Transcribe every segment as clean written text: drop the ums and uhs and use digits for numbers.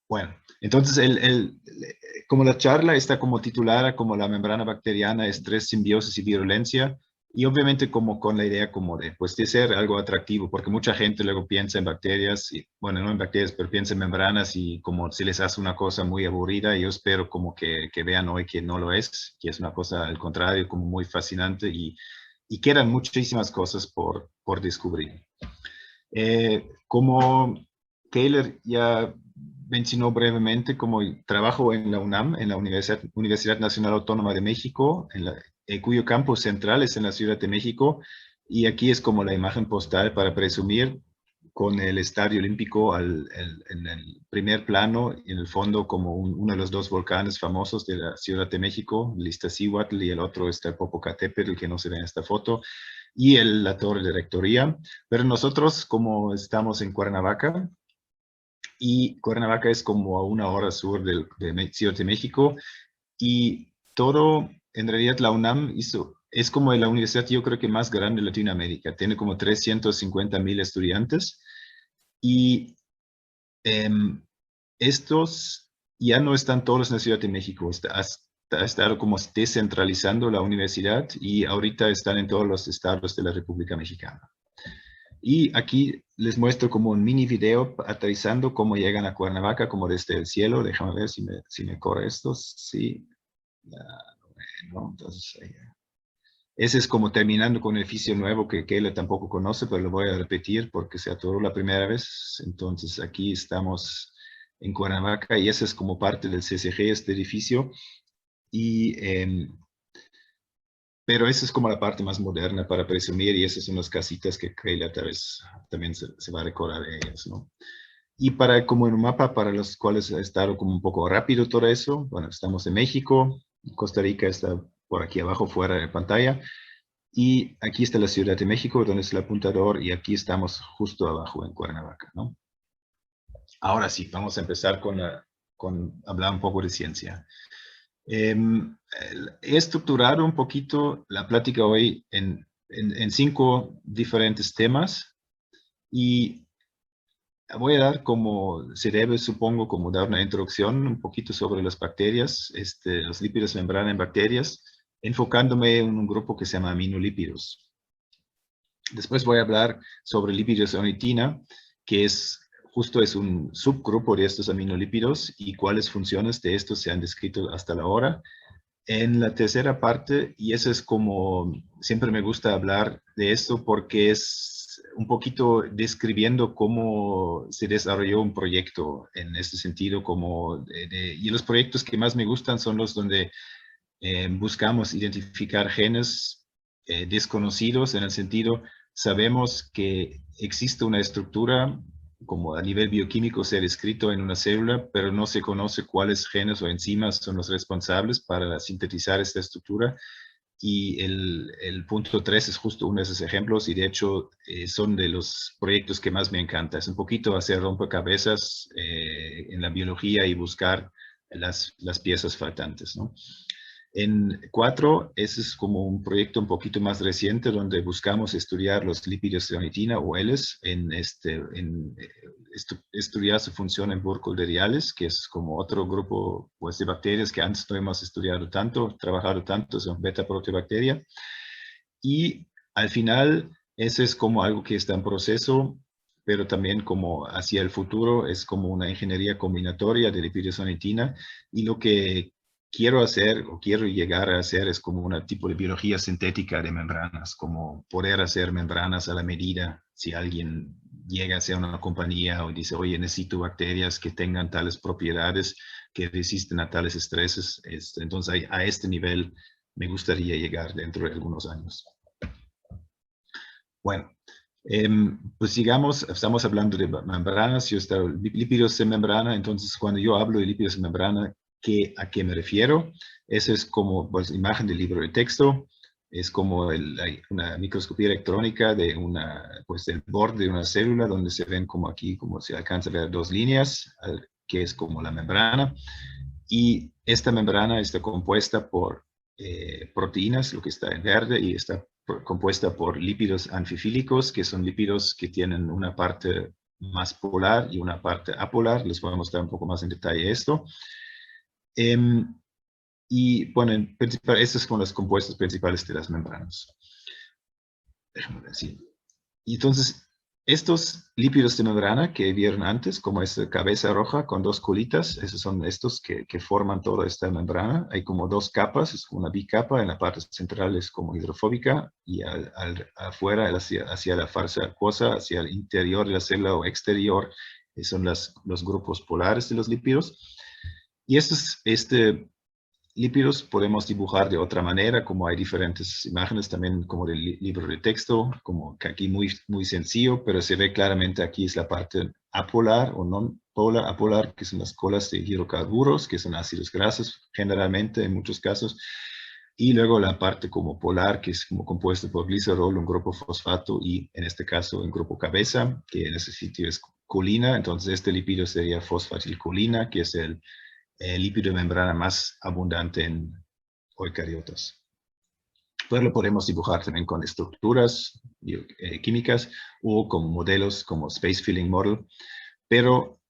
Bueno, entonces como la charla está como titulada como la membrana bacteriana, estrés, simbiosis y virulencia, y obviamente como con la idea como de, pues, de ser algo atractivo, porque mucha gente luego piensa en bacterias, y, bueno, no en bacterias, pero piensa en membranas y como si les hace una cosa muy aburrida, y yo espero como que vean hoy que no lo es, que es una cosa al contrario, como muy fascinante y quedan muchísimas cosas por descubrir. Como Taylor ya mencionó brevemente, como trabajo en la UNAM, en la Universidad Nacional Autónoma de México, cuyo campus central es en la Ciudad de México, y aquí es como la imagen postal para presumir, con el Estadio Olímpico en el primer plano, y en el fondo como uno de los dos volcanes famosos de la Ciudad de México, el Iztaccíhuatl, y el otro está el Popocatépetl, el que no se ve en esta foto, y la Torre de Rectoría. Pero nosotros, como estamos en Cuernavaca, y Cuernavaca es como a 1 hora sur de Ciudad de México, y todo, en realidad la UNAM es como la universidad yo creo que más grande de Latinoamérica, tiene como 350,000 estudiantes, y em, estos ya no están todos en la Ciudad de México, ha estado como descentralizando la universidad, y ahorita están en todos los estados de la República Mexicana. Y aquí les muestro como un mini video aterrizando cómo llegan a Cuernavaca, como desde el cielo. Déjame ver si me corre esto. Sí. Bueno, entonces, ese es como terminando con un edificio nuevo que Keila tampoco conoce, pero lo voy a repetir porque se atoró la primera vez. Entonces, aquí estamos en Cuernavaca, y ese es como parte del CCG, este edificio. Y pero esa es como la parte más moderna para presumir, y esas son las casitas que Keila tal vez también se va a recordar de ellas, ¿no? Y como en un mapa para los cuales ha estado como un poco rápido todo eso, bueno, estamos en México, Costa Rica está por aquí abajo fuera de pantalla, y aquí está la Ciudad de México, donde es el apuntador, y aquí estamos justo abajo en Cuernavaca, ¿no? Ahora sí, vamos a empezar con hablar un poco de ciencia. He estructurado un poquito la plática hoy en 5 diferentes temas, y voy a dar como se debe, supongo, como dar una introducción un poquito sobre las bacterias, los lípidos membrana en bacterias, enfocándome en un grupo que se llama aminolípidos. Después voy a hablar sobre lípidos de ornitina, que es un subgrupo de estos aminolípidos, y cuáles funciones de estos se han descrito hasta la hora. En la tercera parte, y eso es como, siempre me gusta hablar de esto porque es un poquito describiendo cómo se desarrolló un proyecto en este sentido, y los proyectos que más me gustan son los donde buscamos identificar genes desconocidos, en el sentido, sabemos que existe una estructura como a nivel bioquímico se ha descrito en una célula, pero no se conoce cuáles genes o enzimas son los responsables para sintetizar esta estructura. Y el punto 3 es justo uno de esos ejemplos, y de hecho son de los proyectos que más me encanta. Es un poquito hacer rompecabezas en la biología y buscar las piezas faltantes, ¿no? En 4, ese es como un proyecto un poquito más reciente, donde buscamos estudiar los lípidos de ornitina o Ls, estudiar su función en burkholdeриales, que es como otro grupo, pues, de bacterias que antes no hemos estudiado tanto, trabajado tanto, son beta-proteobacteria. Y al final, ese es como algo que está en proceso, pero también como hacia el futuro es como una ingeniería combinatoria de lípidos de ornitina, y lo que quiero hacer o quiero llegar a hacer es como un tipo de biología sintética de membranas, como poder hacer membranas a la medida. Si alguien llega a ser una compañía o dice, oye, necesito bacterias que tengan tales propiedades, que resisten a tales estreses, entonces a este nivel me gustaría llegar dentro de algunos años. Bueno, pues sigamos, estamos hablando de membranas, yo estaba lípidos de membrana. Entonces cuando yo hablo de lípidos de membrana, ¿a qué me refiero? Eso es como, pues, imagen del libro de texto, es como una microscopía electrónica pues, del borde de una célula, donde se ven como aquí, como se alcanza a ver 2 líneas, que es como la membrana. Y esta membrana está compuesta por proteínas, lo que está en verde, y está compuesta por lípidos anfifílicos, que son lípidos que tienen una parte más polar y una parte apolar. Les voy a mostrar un poco más en detalle esto. Y bueno, en principal, estos son los compuestos principales de las membranas. Déjame decir. Y entonces, estos lípidos de membrana que vieron antes, como esta cabeza roja con dos colitas, esos son estos que forman toda esta membrana. Hay como dos capas, es una bicapa, en la parte central es como hidrofóbica y afuera, hacia la fase acuosa, hacia el interior de la célula o exterior, son los grupos polares de los lípidos. Y estos lípidos podemos dibujar de otra manera, como hay diferentes imágenes también como del libro de texto, como que aquí muy sencillo, pero se ve claramente aquí es la parte apolar o non polar, apolar, que son las colas de hidrocarburos, que son ácidos grasos generalmente en muchos casos, y luego la parte como polar, que es como compuesta por glicerol, un grupo fosfato, y en este caso un grupo cabeza, que en ese sitio es colina. Entonces este lípido sería fosfatilcolina, que es el lípido de membrana más abundante en eucariotas. Pues lo podemos dibujar también con estructuras químicas o con modelos como Space Filling Model. Pero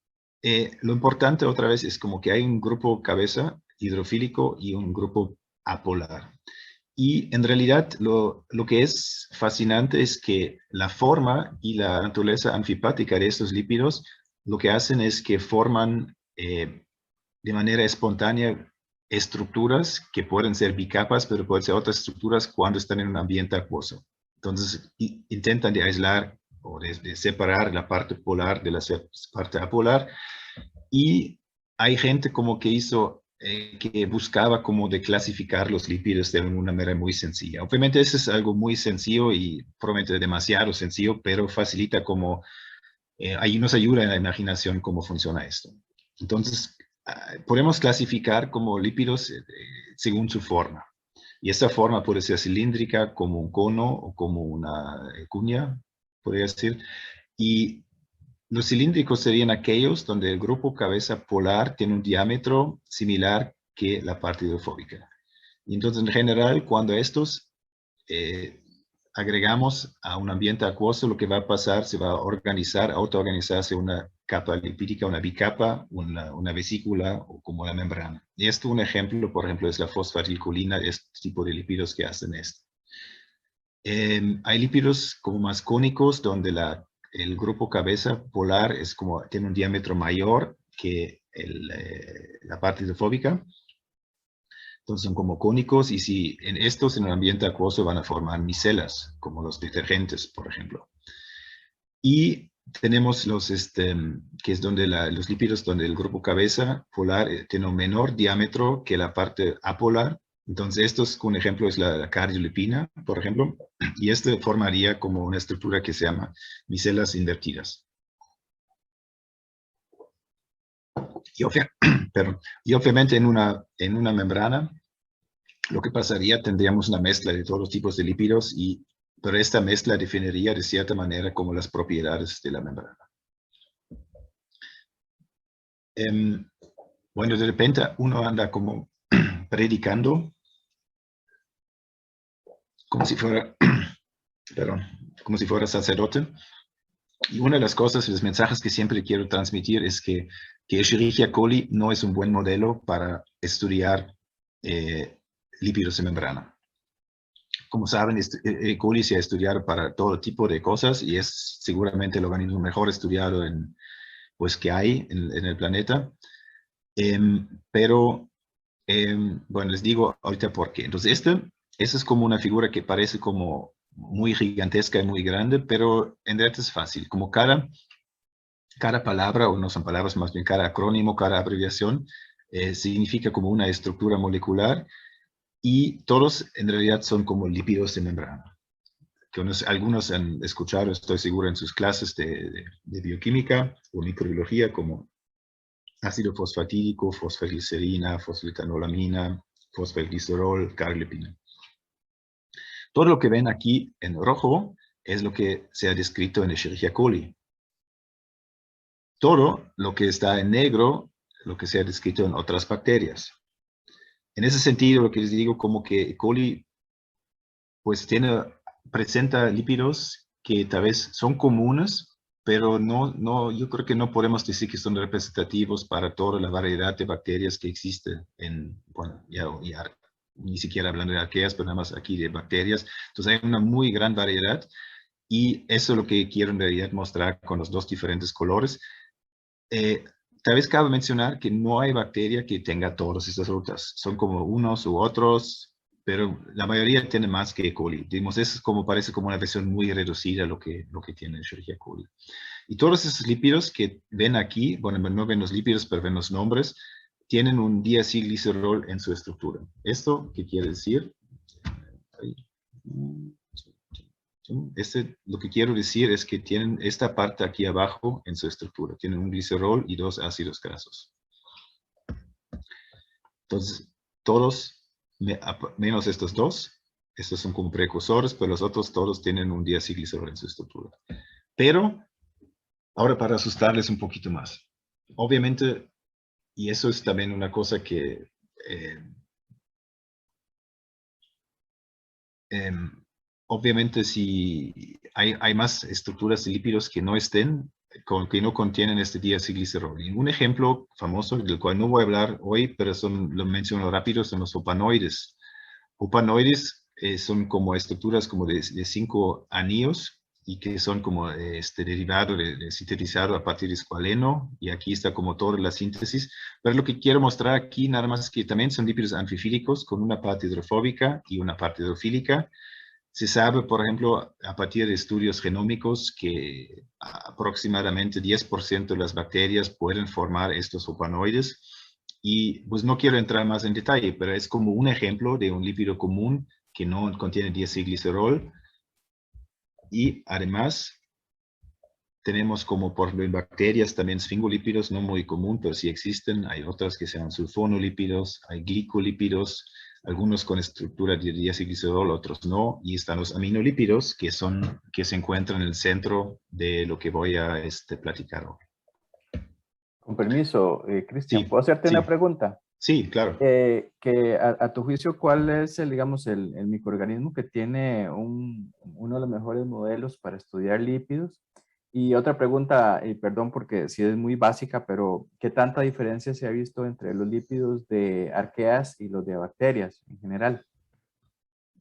lo importante otra vez es como que hay un grupo cabeza hidrofílico y un grupo apolar. Y en realidad lo que es fascinante es que la forma y la naturaleza anfipática de estos lípidos lo que hacen es que forman de manera espontánea estructuras que pueden ser bicapas, pero pueden ser otras estructuras cuando están en un ambiente acuoso. Entonces, intentan de aislar o de separar la parte polar de la parte apolar. Y hay gente como que que buscaba como de clasificar los lípidos de una manera muy sencilla. Obviamente eso es algo muy sencillo y promete demasiado sencillo, pero facilita como, ahí nos ayuda en la imaginación cómo funciona esto. Entonces, podemos clasificar como lípidos según su forma. Y esta forma puede ser cilíndrica, como un cono o como una cuña, podría decir. Y los cilíndricos serían aquellos donde el grupo cabeza polar tiene un diámetro similar que la parte hidrofóbica. Y entonces, en general, cuando estos agregamos a un ambiente acuoso, lo que va a pasar, se va a organizar, autoorganizarse una capa lipídica, una bicapa, una vesícula o como la membrana. Y esto, un ejemplo, por ejemplo, es la fosfatilcolina, este tipo de lípidos que hacen esto. Hay lípidos como más cónicos, donde el grupo cabeza polar tiene un diámetro mayor que la parte hidrofóbica. Entonces son como cónicos y si en estos en el ambiente acuoso van a formar micelas, como los detergentes, por ejemplo. Y tenemos que es donde los lípidos, donde el grupo cabeza polar tiene un menor diámetro que la parte apolar. Entonces estos, un ejemplo es la cardiolipina, por ejemplo, y este formaría como una estructura que se llama micelas invertidas. Y, y obviamente en una membrana, lo que pasaría, tendríamos una mezcla de todos los tipos de lípidos, pero esta mezcla definiría de cierta manera como las propiedades de la membrana. Bueno, de repente uno anda como predicando, como si fuera, perdón, como si fuera sacerdote. Y una de las cosas, los mensajes que siempre quiero transmitir es que Escherichia coli no es un buen modelo para estudiar lípidos de membrana. Como saben, E. coli se ha estudiado para todo tipo de cosas y es seguramente el organismo mejor estudiado pues, que hay en el planeta. Pero, bueno, les digo ahorita por qué. Entonces, esta es como una figura que parece como muy gigantesca y muy grande, pero en realidad es fácil. Como cada palabra, o no son palabras, más bien cada acrónimo, cada abreviación, significa como una estructura molecular y todos en realidad son como lípidos de membrana. Que algunos han escuchado, estoy seguro, en sus clases de bioquímica o microbiología, como ácido fosfatídico, fosfaglicerina, fosfetanolamina, fosfaglicirol, carglipina. Todo lo que ven aquí en rojo es lo que se ha descrito en Escherichia coli. Todo lo que está en negro, lo que se ha descrito en otras bacterias. En ese sentido, lo que les digo, como que E. coli pues presenta lípidos que tal vez son comunes, pero yo creo que no podemos decir que son representativos para toda la variedad de bacterias que existe bueno, ya ni siquiera hablando de arqueas, pero nada más aquí de bacterias. Entonces hay una muy gran variedad y eso es lo que quiero en realidad mostrar con los dos diferentes colores. Eh, Tal vez cabe mencionar que no hay bacteria que tenga todas estas rutas. Son como unos u otros, pero la mayoría tiene más que E. coli. Digamos, eso es como, parece como una versión muy reducida lo que tiene Escherichia coli. Y todos esos lípidos que ven aquí, bueno, no ven los lípidos, pero ven los nombres, tienen un diacilglicerol en su estructura. ¿Esto qué quiere decir? Lo que quiero decir es que tienen esta parte aquí abajo en su estructura. Tienen un glicerol y dos ácidos grasos. Entonces, todos, menos estos dos, estos son como precursores, pero los otros todos tienen un diacilglicerol en su estructura. Pero, ahora para asustarles un poquito más. Obviamente, y eso es también una cosa que obviamente si hay más estructuras de lípidos que no estén, que no contienen este diacilglicerol. Y un ejemplo famoso, del cual no voy a hablar hoy, pero lo menciono rápido, son los opanoides. Opanoides son como estructuras como de 5 anillos y que son como derivado de sintetizado a partir de escualeno, y aquí está como toda la síntesis. Pero lo que quiero mostrar aquí nada más es que también son lípidos anfifílicos con una parte hidrofóbica y una parte hidrofílica. Se sabe, por ejemplo, a partir de estudios genómicos que aproximadamente 10% de las bacterias pueden formar estos opanoides. Y pues no quiero entrar más en detalle, pero es como un ejemplo de un lípido común que no contiene diacilglicerol. Y además tenemos como por ejemplo en bacterias también sfingolípidos, no muy común, pero sí existen. Hay otras que se llaman sulfonolípidos, hay glicolípidos, algunos con estructura de diacilglicerol, otros no. Y están los aminolípidos que se encuentran en el centro de lo que voy a platicar hoy. Con permiso, Cristian, Sí, ¿puedo hacerte una sí, pregunta? sí, claro. Que a tu juicio, ¿cuál es digamos, el microorganismo que tiene uno de los mejores modelos para estudiar lípidos? Y otra pregunta, y perdón porque sí es muy básica, pero ¿qué tanta diferencia se ha visto entre los lípidos de arqueas y los de bacterias en general?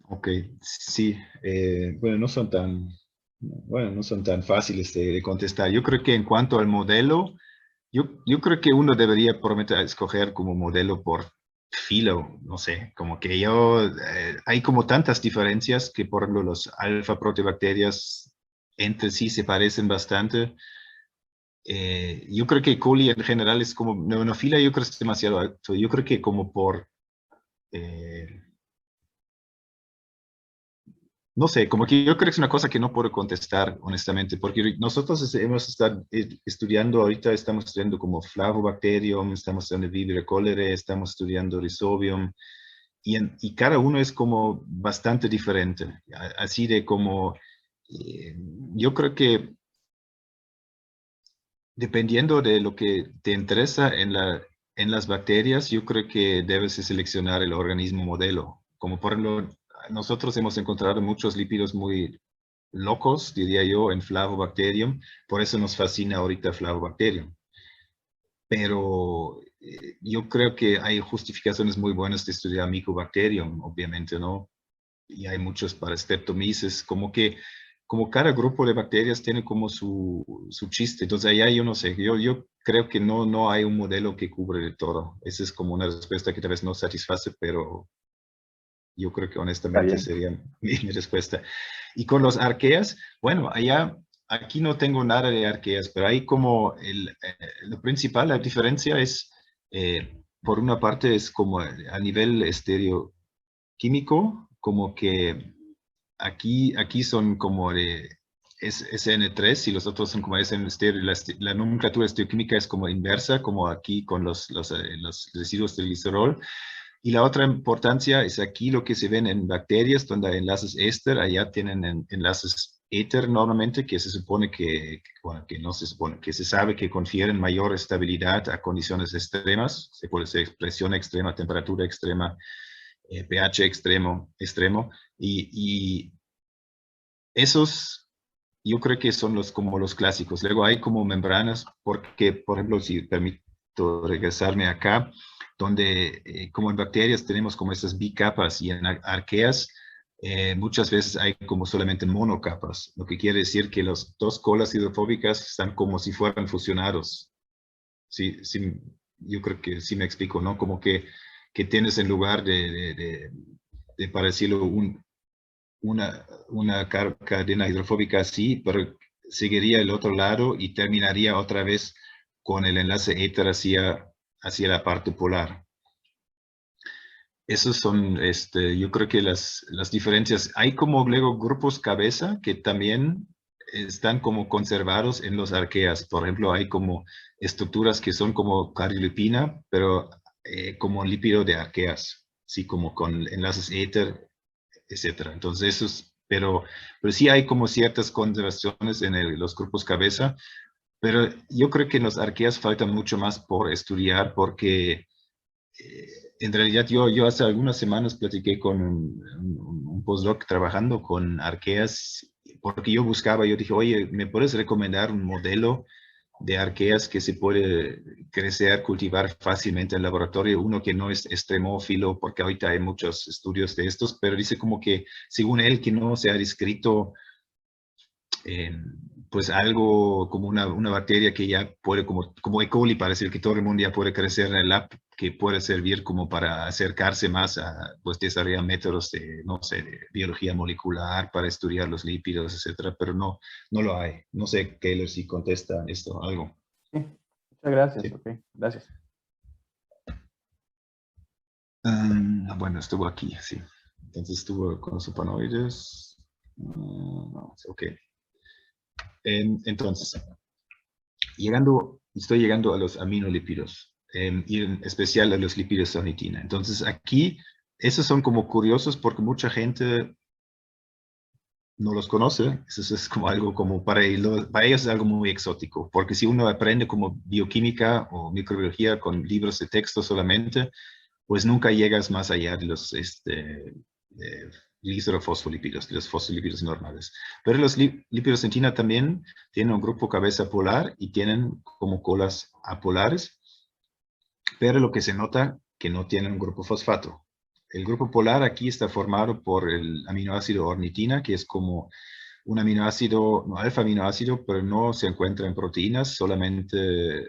Ok, sí. Bueno, no son tan fáciles de contestar. Yo creo que en cuanto al modelo, yo creo que uno debería prometer escoger como modelo por filo, no sé, como que hay como tantas diferencias que por ejemplo los alfa proteobacterias entre sí se parecen bastante. Yo creo que coli en general es como, neonofila yo creo que es demasiado alto. Yo creo que como eh, no sé, como que yo creo que es una cosa que no puedo contestar, honestamente, porque nosotros hemos estado estudiando, ahorita estamos estudiando como Flavobacterium, estamos estudiando Vibrio cholerae, estamos estudiando Rhizobium, y cada uno es como bastante diferente, así de como, eh, yo creo que dependiendo de lo que te interesa en las bacterias, yo creo que debes seleccionar el organismo modelo, como por ejemplo, nosotros hemos encontrado muchos lípidos muy locos, diría yo, en Flavobacterium. Por eso nos fascina ahorita Flavobacterium. Pero yo creo que hay justificaciones muy buenas de estudiar Mycobacterium, obviamente, ¿no? Y hay muchos para Streptomyces, como cada grupo de bacterias tiene como su chiste. Entonces, allá yo no sé, yo creo que no hay un modelo que cubre de todo. Esa es como una respuesta que tal vez no satisface, pero yo creo que Está honestamente bien. sería mi respuesta. Y con los arqueas, bueno, aquí no tengo nada de arqueas, pero hay como lo principal, la diferencia es, por una parte es como a nivel estereoquímico, como que aquí son como de SN3 y los otros son como SN estéreo. La nomenclatura estereoquímica es como inversa, como aquí con los residuos del glicerol. Y la otra importancia es aquí lo que se ven en bacterias, donde hay enlaces éster, allá tienen enlaces éter normalmente, que se supone bueno, que no se supone, que se sabe que confieren mayor estabilidad a condiciones extremas, se puede ser presión extrema, temperatura extrema, pH extremo, y esos yo creo que son como los clásicos. Luego hay como membranas, porque, por ejemplo, si permito regresarme acá, donde como en bacterias tenemos como estas bicapas y en arqueas, muchas veces hay como solamente monocapas, lo que quiere decir que las dos colas hidrofóbicas están como si fueran fusionados. Sí, sí, yo creo que sí me explico, ¿no? Como que tienes en lugar de para decirlo, una cadena hidrofóbica así, pero seguiría el otro lado y terminaría otra vez con el enlace éter hacia la parte polar. Esos son, yo creo que las diferencias. Hay como luego grupos cabeza que también están como conservados en los arqueas. Por ejemplo, hay como estructuras que son como cariolipina, pero como lípido de arqueas, sí, como con enlaces éter, etcétera. Entonces, pero sí hay como ciertas conservaciones en los grupos cabeza, pero yo creo que en los arqueas falta mucho más por estudiar porque en realidad yo hace algunas semanas platiqué con un postdoc trabajando con arqueas, porque yo dije, oye, ¿me puedes recomendar un modelo de arqueas que se puede crecer, cultivar fácilmente en laboratorio? Uno que no es extremófilo, porque ahorita hay muchos estudios de estos, pero dice como que, según él, que no se ha descrito pues algo como una bacteria que ya puede, como E. coli, para decir que todo el mundo ya puede crecer en el lab, que puede servir como para acercarse más a, pues desarrollar métodos de, no sé, de biología molecular para estudiar los lípidos, etcétera, pero no lo hay. No sé, Keylor, si contesta esto, algo. Sí, muchas gracias. Sí. Ok, gracias. Bueno, estuvo aquí, sí. Entonces estuvo con los supanoides. No, ok. Entonces, estoy llegando a los aminolípidos, y en especial a los lípidos de ornitina. Entonces aquí, esos son como curiosos porque mucha gente no los conoce. Eso es como algo como para ellos es algo muy exótico, porque si uno aprende como bioquímica o microbiología con libros de texto solamente, pues nunca llegas más allá de los glicérofosfolípidos, de los fosfolípidos normales. Pero los lípidos de ornitina también tienen un grupo cabeza polar y tienen como colas apolares, pero lo que se nota que no tienen un grupo fosfato. El grupo polar aquí está formado por el aminoácido ornitina, que es como un aminoácido, no alfa aminoácido, pero no se encuentra en proteínas, solamente,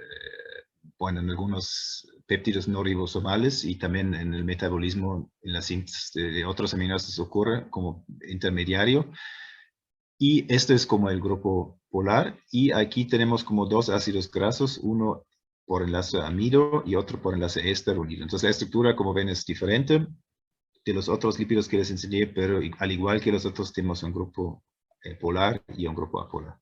bueno, en algunos péptidos no ribosomales y también en el metabolismo, en la síntesis de otros aminoácidos ocurre como intermediario. Y este es como el grupo polar. Y aquí tenemos como dos ácidos grasos, uno por enlace amido y otro por enlace éster unido. Entonces la estructura, como ven, es diferente de los otros lípidos que les enseñé, pero al igual que los otros tenemos un grupo polar y un grupo apolar.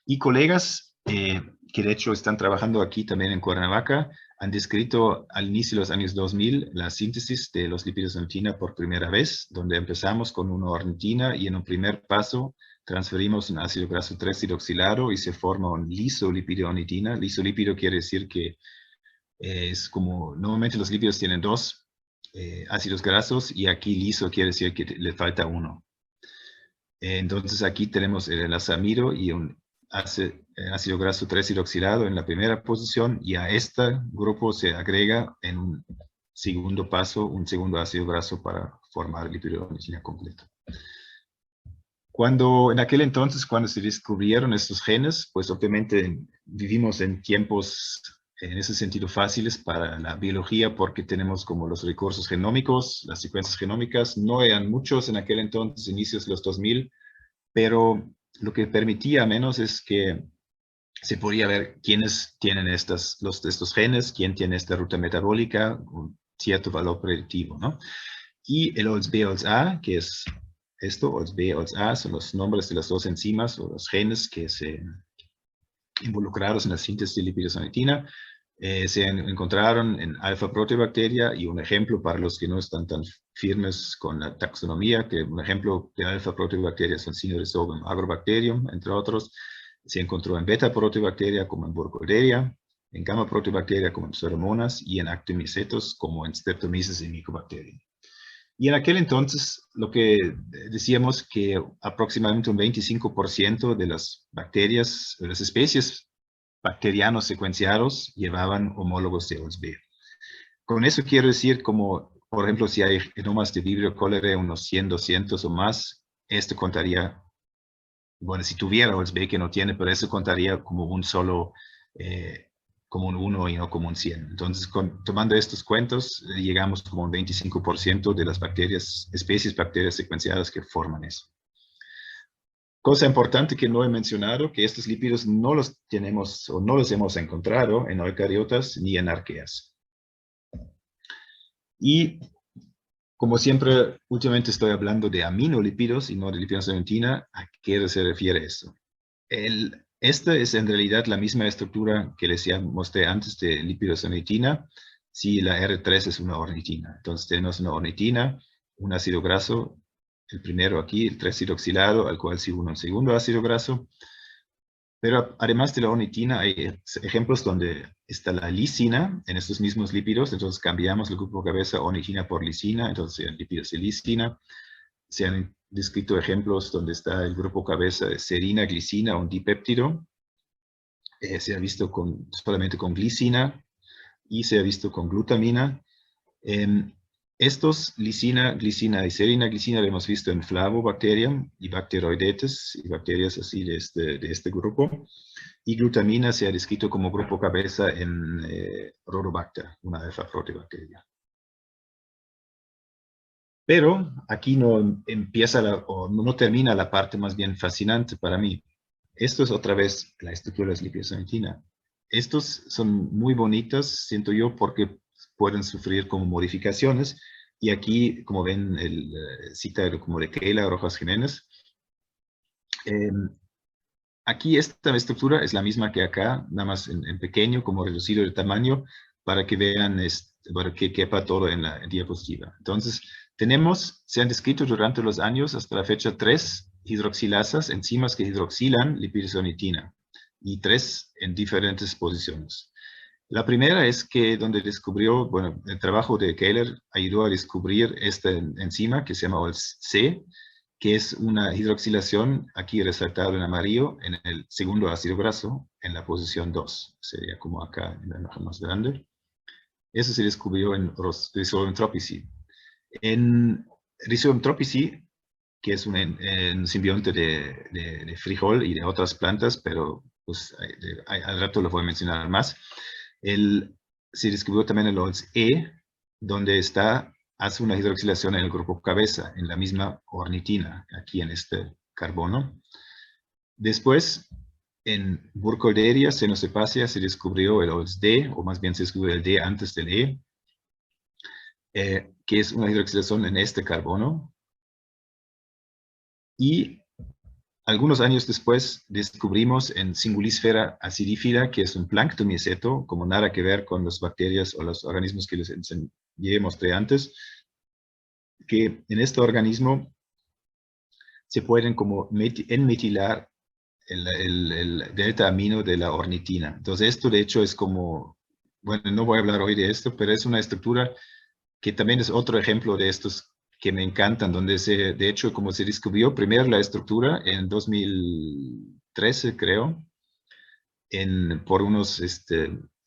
Y colegas que de hecho están trabajando aquí también en Cuernavaca, han descrito al inicio de los años 2000 la síntesis de los lípidos de ornitina por primera vez, donde empezamos con una ornitina y en un primer paso transferimos un ácido graso 3-hidroxilado y se forma un lisolípido de ornitina. Lisolípido quiere decir que es como, normalmente los lípidos tienen dos ácidos grasos y aquí liso quiere decir que le falta uno. Entonces aquí tenemos el amido y un ácido graso 3-hidroxilado en la primera posición y a este grupo se agrega en un segundo paso un segundo ácido graso para formar el lípido de ornitina completo. En aquel entonces, cuando se descubrieron estos genes, pues obviamente vivimos en tiempos en ese sentido fáciles para la biología porque tenemos como los recursos genómicos, las secuencias genómicas, no eran muchos en aquel entonces, inicios de los 2000, pero lo que permitía menos es que se podía ver quiénes tienen estos genes, quién tiene esta ruta metabólica, un cierto valor predictivo, ¿no? Y el OLS-B, OLS-A, que es esto, OLS-B, OLS-A, son los nombres de las dos enzimas o los genes que se involucrados en la síntesis de lípidos de ornitina. Se encontraron en alfa-proteobacteria y un ejemplo para los que no están tan firmes con la taxonomía, que un ejemplo de alfa-proteobacteria es el Cinorhizobacterium agrobacterium, entre otros. Se encontró en beta-proteobacteria como en Burkholderia, en gamma-proteobacteria como en Pseudomonas y en Actomycetos como en Streptomyces y Mycobacterium. Y en aquel entonces lo que decíamos que aproximadamente un 25% de las bacterias, de las especies bacterianos secuenciados llevaban homólogos de OLS-B. Con eso quiero decir como, por ejemplo, si hay genomas de Vibrio cholerae unos 100, 200 o más, esto contaría, bueno, si tuviera OLS-B que no tiene, pero eso contaría como un solo, como un 1 y no como un 100. Entonces, tomando estos cuentos, llegamos como un 25% de las bacterias, especies bacterias secuenciadas que forman eso. Cosa importante que no he mencionado, que estos lípidos no los tenemos o no los hemos encontrado en eucariotas ni en arqueas. Y como siempre, últimamente estoy hablando de aminolípidos y no de lípidos de nicotina. ¿A qué se refiere esto? Esta es en realidad la misma estructura que les mostré antes de lípidos de nicotina, si la R3 es una ornitina. Entonces tenemos una ornitina, un ácido graso, el primero aquí, el 3-hidroxilado, al cual se une un segundo ácido graso. Pero además de la ornitina, hay ejemplos donde está la lisina en estos mismos lípidos. Entonces cambiamos el grupo cabeza ornitina por lisina, entonces sean lípidos de lisina. Se han descrito ejemplos donde está el grupo cabeza de serina, glicina, un dipéptido. Se ha visto solamente con glicina y se ha visto con glutamina. Estos, lisina, glicina y serina, glicina, lo hemos visto en Flavobacterium y Bacteroidetes y bacterias así de este grupo. Y glutamina se ha descrito como grupo cabeza en Rhodobacter, una alfa-proteobacteria. Pero aquí no empieza o no termina la parte más bien fascinante para mí. Esto es otra vez la estructura de la lípidos de nicotina. Estos son muy bonitas, siento yo, porque pueden sufrir como modificaciones. Y aquí, como ven, cita como de Keila Rojas Jiménez. Aquí esta estructura es la misma que acá, nada más en pequeño, como reducido de tamaño, para que vean, para que quepa todo en la diapositiva. Entonces, se han descrito durante los años, hasta la fecha, 3 hidroxilasas, enzimas que hidroxilan lipidosonitina, y 3 en diferentes posiciones. La primera es que donde descubrió, bueno, el trabajo de Keller ayudó a descubrir esta enzima que se llama OLS-C, que es una hidroxilación, aquí resaltado en amarillo, en el segundo ácido graso, en la posición 2. Sería como acá en la imagen más grande. Eso se descubrió en Rhizobium tropici. En Rhizobium tropici, que es un simbionte de frijol y de otras plantas, pero pues, al rato lo voy a mencionar más. Se descubrió también el OLS-E, donde hace una hidroxilación en el grupo cabeza, en la misma ornitina, aquí en este carbono. Después, en Burkholderia caenosepacea se descubrió el OLS-D, o más bien se descubrió el D antes del E, que es una hidroxilación en este carbono. Y algunos años después descubrimos en Singulisfera acidífila, que es un plancton miceto, como nada que ver con las bacterias o los organismos que les mostré antes, que en este organismo se pueden como enmetilar el delta amino de la ornitina. Entonces esto de hecho es como, bueno, no voy a hablar hoy de esto, pero es una estructura que también es otro ejemplo de estos que me encantan, donde de hecho, como se descubrió primero la estructura en 2013, creo, por unos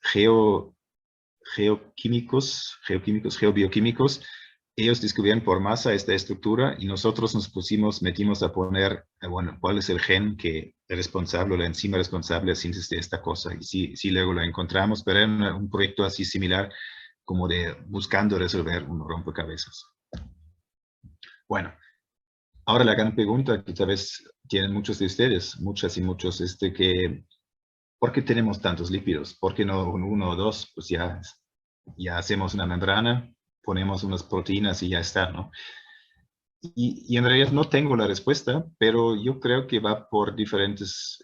geobioquímicos, ellos descubrieron por masa esta estructura y nosotros metimos a poner, bueno, cuál es el gen que es responsable, la enzima responsable de la síntesis de esta cosa. Y sí, luego la encontramos, pero era un proyecto así similar, como buscando resolver un rompecabezas. Bueno, ahora la gran pregunta que tal vez tienen muchos de ustedes, muchas y muchos, ¿por qué tenemos tantos lípidos? ¿Por qué no uno o dos? Pues ya hacemos una membrana, ponemos unas proteínas y ya está, ¿no? Y en realidad no tengo la respuesta, pero yo creo que va por diferentes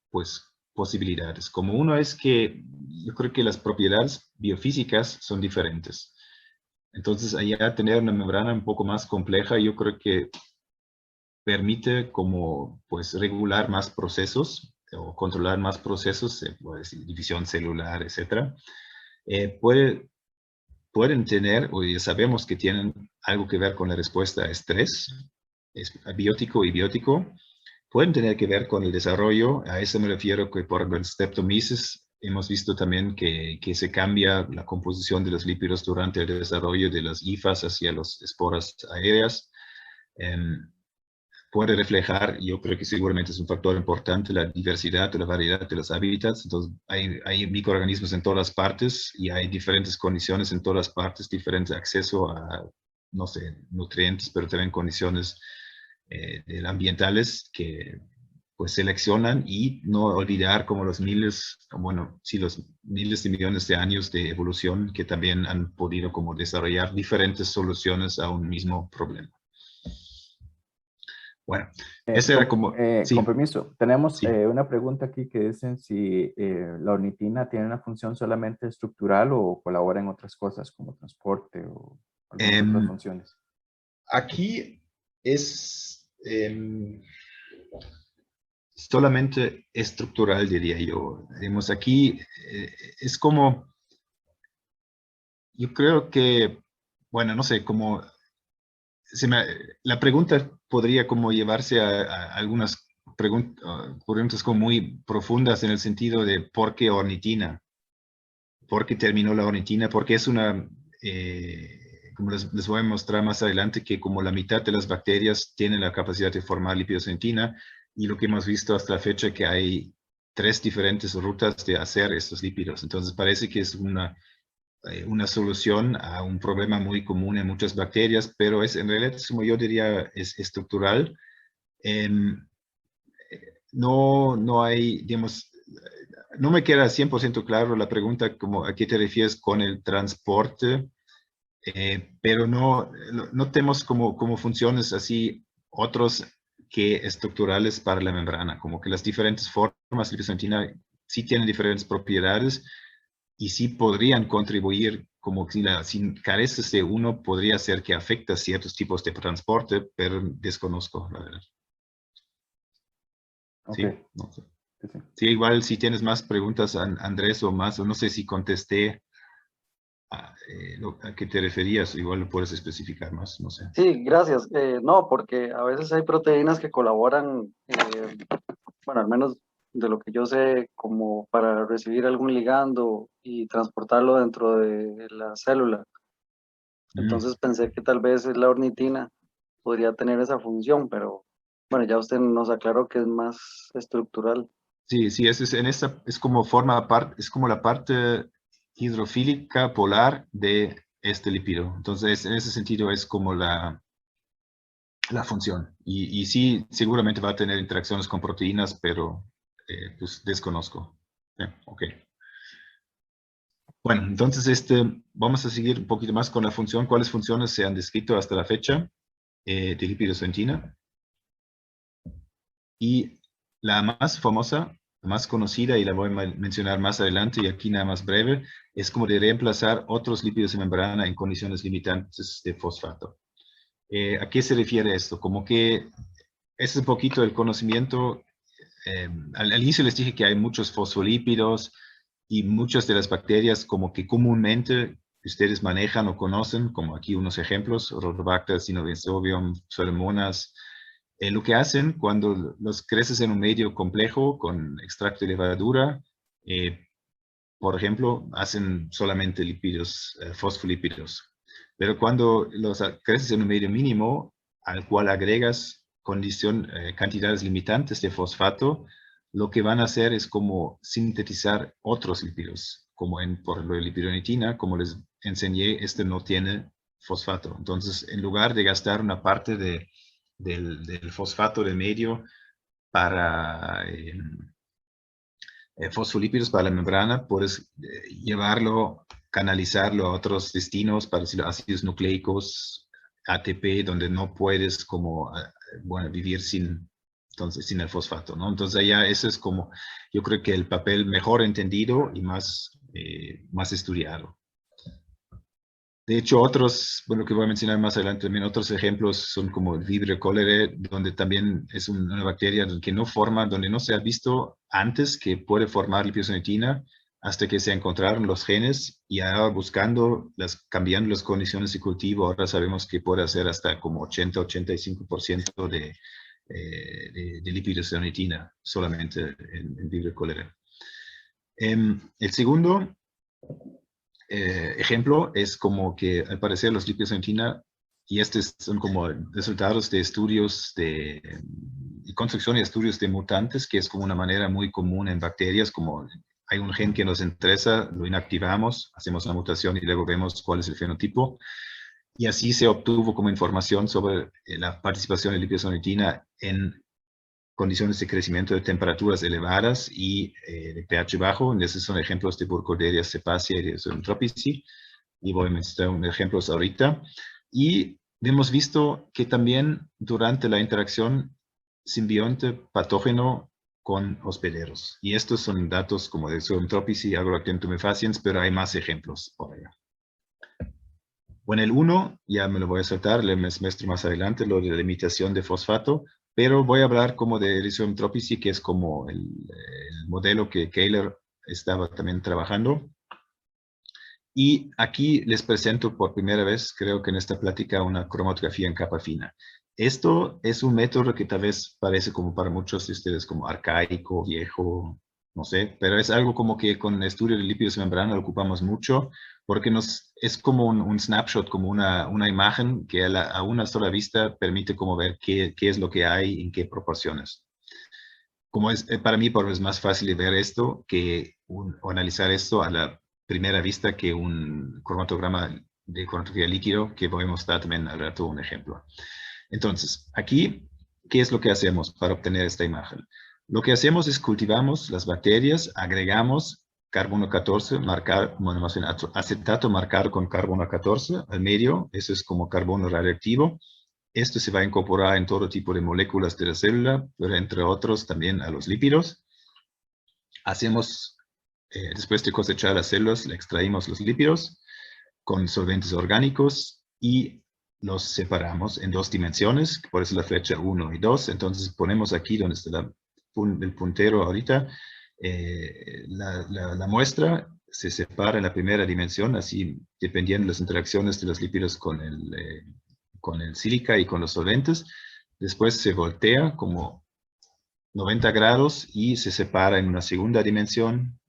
pues, posibilidades. Como uno es que yo creo que las propiedades biofísicas son diferentes. Entonces, allá tener una membrana un poco más compleja, yo creo que permite como pues regular más procesos o controlar más procesos, puede decir, división celular, etc. Puede pueden tener, o ya sabemos que tienen algo que ver con la respuesta a estrés, abiótico y biótico, pueden tener que ver con el desarrollo. A eso me refiero que por el streptomyces hemos visto también que se cambia la composición de los lípidos durante el desarrollo de las hifas hacia las esporas aéreas. Puede reflejar, yo creo que seguramente es un factor importante, la diversidad o la variedad de los hábitats. Entonces, hay microorganismos en todas partes y hay diferentes condiciones en todas partes, diferente acceso a, no sé, nutrientes, pero también condiciones ambientales que pues seleccionan, y no olvidar como los miles, bueno, sí, los miles de millones de años de evolución que también han podido como desarrollar diferentes soluciones a un mismo problema. Bueno, ese era como... sí, con permiso, tenemos sí. una pregunta aquí que dicen si la ornitina tiene una función solamente estructural o colabora en otras cosas como transporte o algunas otras funciones. Aquí es solamente estructural, diría yo. Digamos, aquí es como, yo creo que, bueno, no sé, como la pregunta podría como llevarse a algunas preguntas como muy profundas en el sentido de por qué ornitina, por qué terminó la ornitina, porque es una, como les voy a mostrar más adelante, que como la mitad de las bacterias tienen la capacidad de formar lipidocentina, y lo que hemos visto hasta la fecha que hay 3 diferentes rutas de hacer estos lípidos. Entonces parece que es una solución a un problema muy común en muchas bacterias, pero en realidad, como yo diría, es estructural. No hay, digamos, no me queda 100% claro la pregunta como a qué te refieres con el transporte, pero no tenemos como funciones así otros que estructurales para la membrana, como que las diferentes formas de liposentina sí tienen diferentes propiedades y sí podrían contribuir, como si careces de uno, podría ser que afecta ciertos tipos de transporte, pero desconozco, la verdad. Okay. Sí, no sé. Sí, igual si tienes más preguntas, Andrés, o más, o no sé si contesté a qué te referías, igual lo puedes especificar más, no sé. Sí, gracias. No, porque a veces hay proteínas que colaboran, bueno, al menos de lo que yo sé, como para recibir algún ligando y transportarlo dentro de la célula. Entonces pensé que tal vez la ornitina podría tener esa función, pero bueno, ya usted nos aclaró que es más estructural. Sí, sí, es como forma parte, es como la parte hidrofílica polar de este lípido. Entonces, en ese sentido es como la función. Y sí, seguramente va a tener interacciones con proteínas, pero pues desconozco. Ok. Bueno, entonces vamos a seguir un poquito más con la función. ¿Cuáles funciones se han descrito hasta la fecha de lipidocentina? Y la más famosa, la más conocida, y la voy a mencionar más adelante, y aquí nada más breve, es como de reemplazar otros lípidos de membrana en condiciones limitantes de fosfato. ¿A qué se refiere esto? Como que ese es un poquito el conocimiento. Al inicio les dije que hay muchos fosfolípidos y muchas de las bacterias como que comúnmente ustedes manejan o conocen, como aquí unos ejemplos: Rhodobacter, Synovium, Pseudomonas. Lo que hacen cuando los creces en un medio complejo con extracto de levadura, por ejemplo, hacen solamente lípidos, fosfolípidos. Pero cuando los creces en un medio mínimo, al cual agregas cantidades limitantes de fosfato, lo que van a hacer es como sintetizar otros lípidos, como por ejemplo, la lipidonitina. Como les enseñé, este no tiene fosfato. Entonces, en lugar de gastar una parte del fosfato del medio para fosfolípidos para la membrana, puedes llevarlo, canalizarlo a otros destinos, para decirlo, ácidos nucleicos, ATP, donde no puedes como, bueno, vivir sin el fosfato, ¿no? Entonces allá eso es como, yo creo que el papel mejor entendido y más estudiado. De hecho, otros, bueno, que voy a mencionar más adelante también, otros ejemplos son como el Vibrio cholerae, donde también es una bacteria que no forma, donde no se ha visto antes que puede formar lipidocentina, hasta que se encontraron los genes y ahora cambiando las condiciones de cultivo, ahora sabemos que puede hacer hasta como 80-85% de lípidos de ornitina solamente en Vibrio cholerae. El segundo ejemplo es como que al parecer los lípidos de ornitina, y estos son como resultados de estudios y construcción y estudios de mutantes, que es como una manera muy común en bacterias, como hay un gen que nos interesa, lo inactivamos, hacemos una mutación y luego vemos cuál es el fenotipo. Y así se obtuvo como información sobre la participación de lípidos de ornitina en condiciones de crecimiento de temperaturas elevadas y de pH bajo. Esos son ejemplos de Burkholderia cepacia y de Zoetropici. Y voy a mostrar ejemplos ahorita. Y hemos visto que también durante la interacción simbionte patógeno con hospederos. Y estos son datos como de Zoetropici y Agrolactium tumefaciens, pero hay más ejemplos por allá. Bueno, el 1, ya me lo voy a saltar, les muestro más adelante lo de la limitación de fosfato, pero voy a hablar como de Rhizobium tropici, que es como el modelo que Kähler estaba también trabajando. Y aquí les presento por primera vez, creo que en esta plática, una cromatografía en capa fina. Esto es un método que tal vez parece como para muchos de ustedes como arcaico, viejo, no sé, pero es algo como que con el estudio de lípidos de membrana lo ocupamos mucho, porque es como un snapshot, como una imagen que a una sola vista permite como ver qué es lo que hay en qué proporciones. Como para mí es más fácil ver esto o analizar esto a la primera vista que un cromatograma de cromatografía líquido, que voy a mostrar también al rato un ejemplo. Entonces, aquí, ¿qué es lo que hacemos para obtener esta imagen? Lo que hacemos es cultivamos las bacterias, agregamos carbono 14, más bien acetato marcado con carbono 14 al medio, eso es como carbono radioactivo. Esto se va a incorporar en todo tipo de moléculas de la célula, pero entre otros también a los lípidos. Hacemos, después de cosechar las células, le extraímos los lípidos con solventes orgánicos y los separamos en 2 dimensiones, por eso la flecha 1 y 2. Entonces ponemos aquí donde está el puntero ahorita, la muestra se separa en la primera dimensión, así dependiendo de las interacciones de los lípidos con el sílica y con los solventes. Después se voltea como 90 grados y se separa en una segunda dimensión.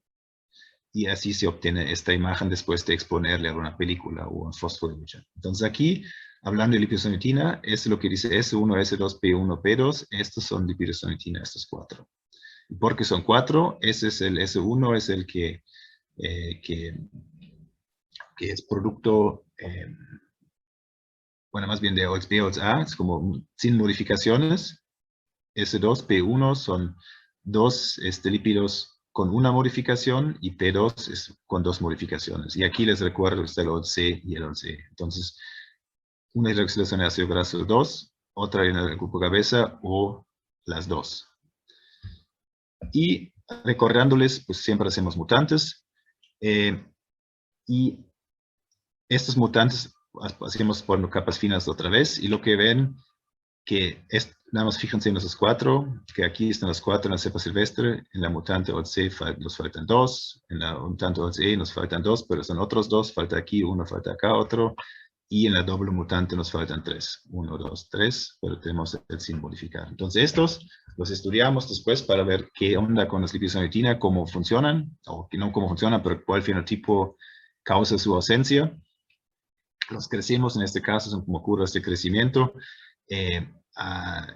Y así se obtiene esta imagen después de exponerle a una película o un fósforo. Entonces aquí, hablando de lípidos de ornitina, es lo que dice S1, S2, P1, P2. Estos son lípidos de ornitina, estos 4. ¿Y por qué son 4? Ese es el S1, es el que es producto, bueno, más bien de OXB, OXA, es como sin modificaciones. S2, P1 son 2 lípidos con una modificación y P2 es con 2 modificaciones. Y aquí les recuerdo que está el OC y el OC. Entonces, una hidroxilación de ácido graso 2, otra en el grupo cabeza o las 2. Y recordándoles, pues siempre hacemos mutantes. Y estos mutantes hacemos por capas finas otra vez. Y lo que ven nada más fíjense en esos 4, que aquí están los 4 en la cepa silvestre, en la mutante OC nos faltan 2, en la mutante OC nos faltan 2, pero son otros 2, falta aquí 1, falta acá otro, y en la doble mutante nos faltan 3, 1, 2, 3, pero tenemos el sin modificar. Entonces estos los estudiamos después para ver qué onda con los lípidos de ornitina, cómo funcionan, o que no cómo funcionan, pero cuál fenotipo causa su ausencia. Los crecimos, en este caso son como curvas de crecimiento, a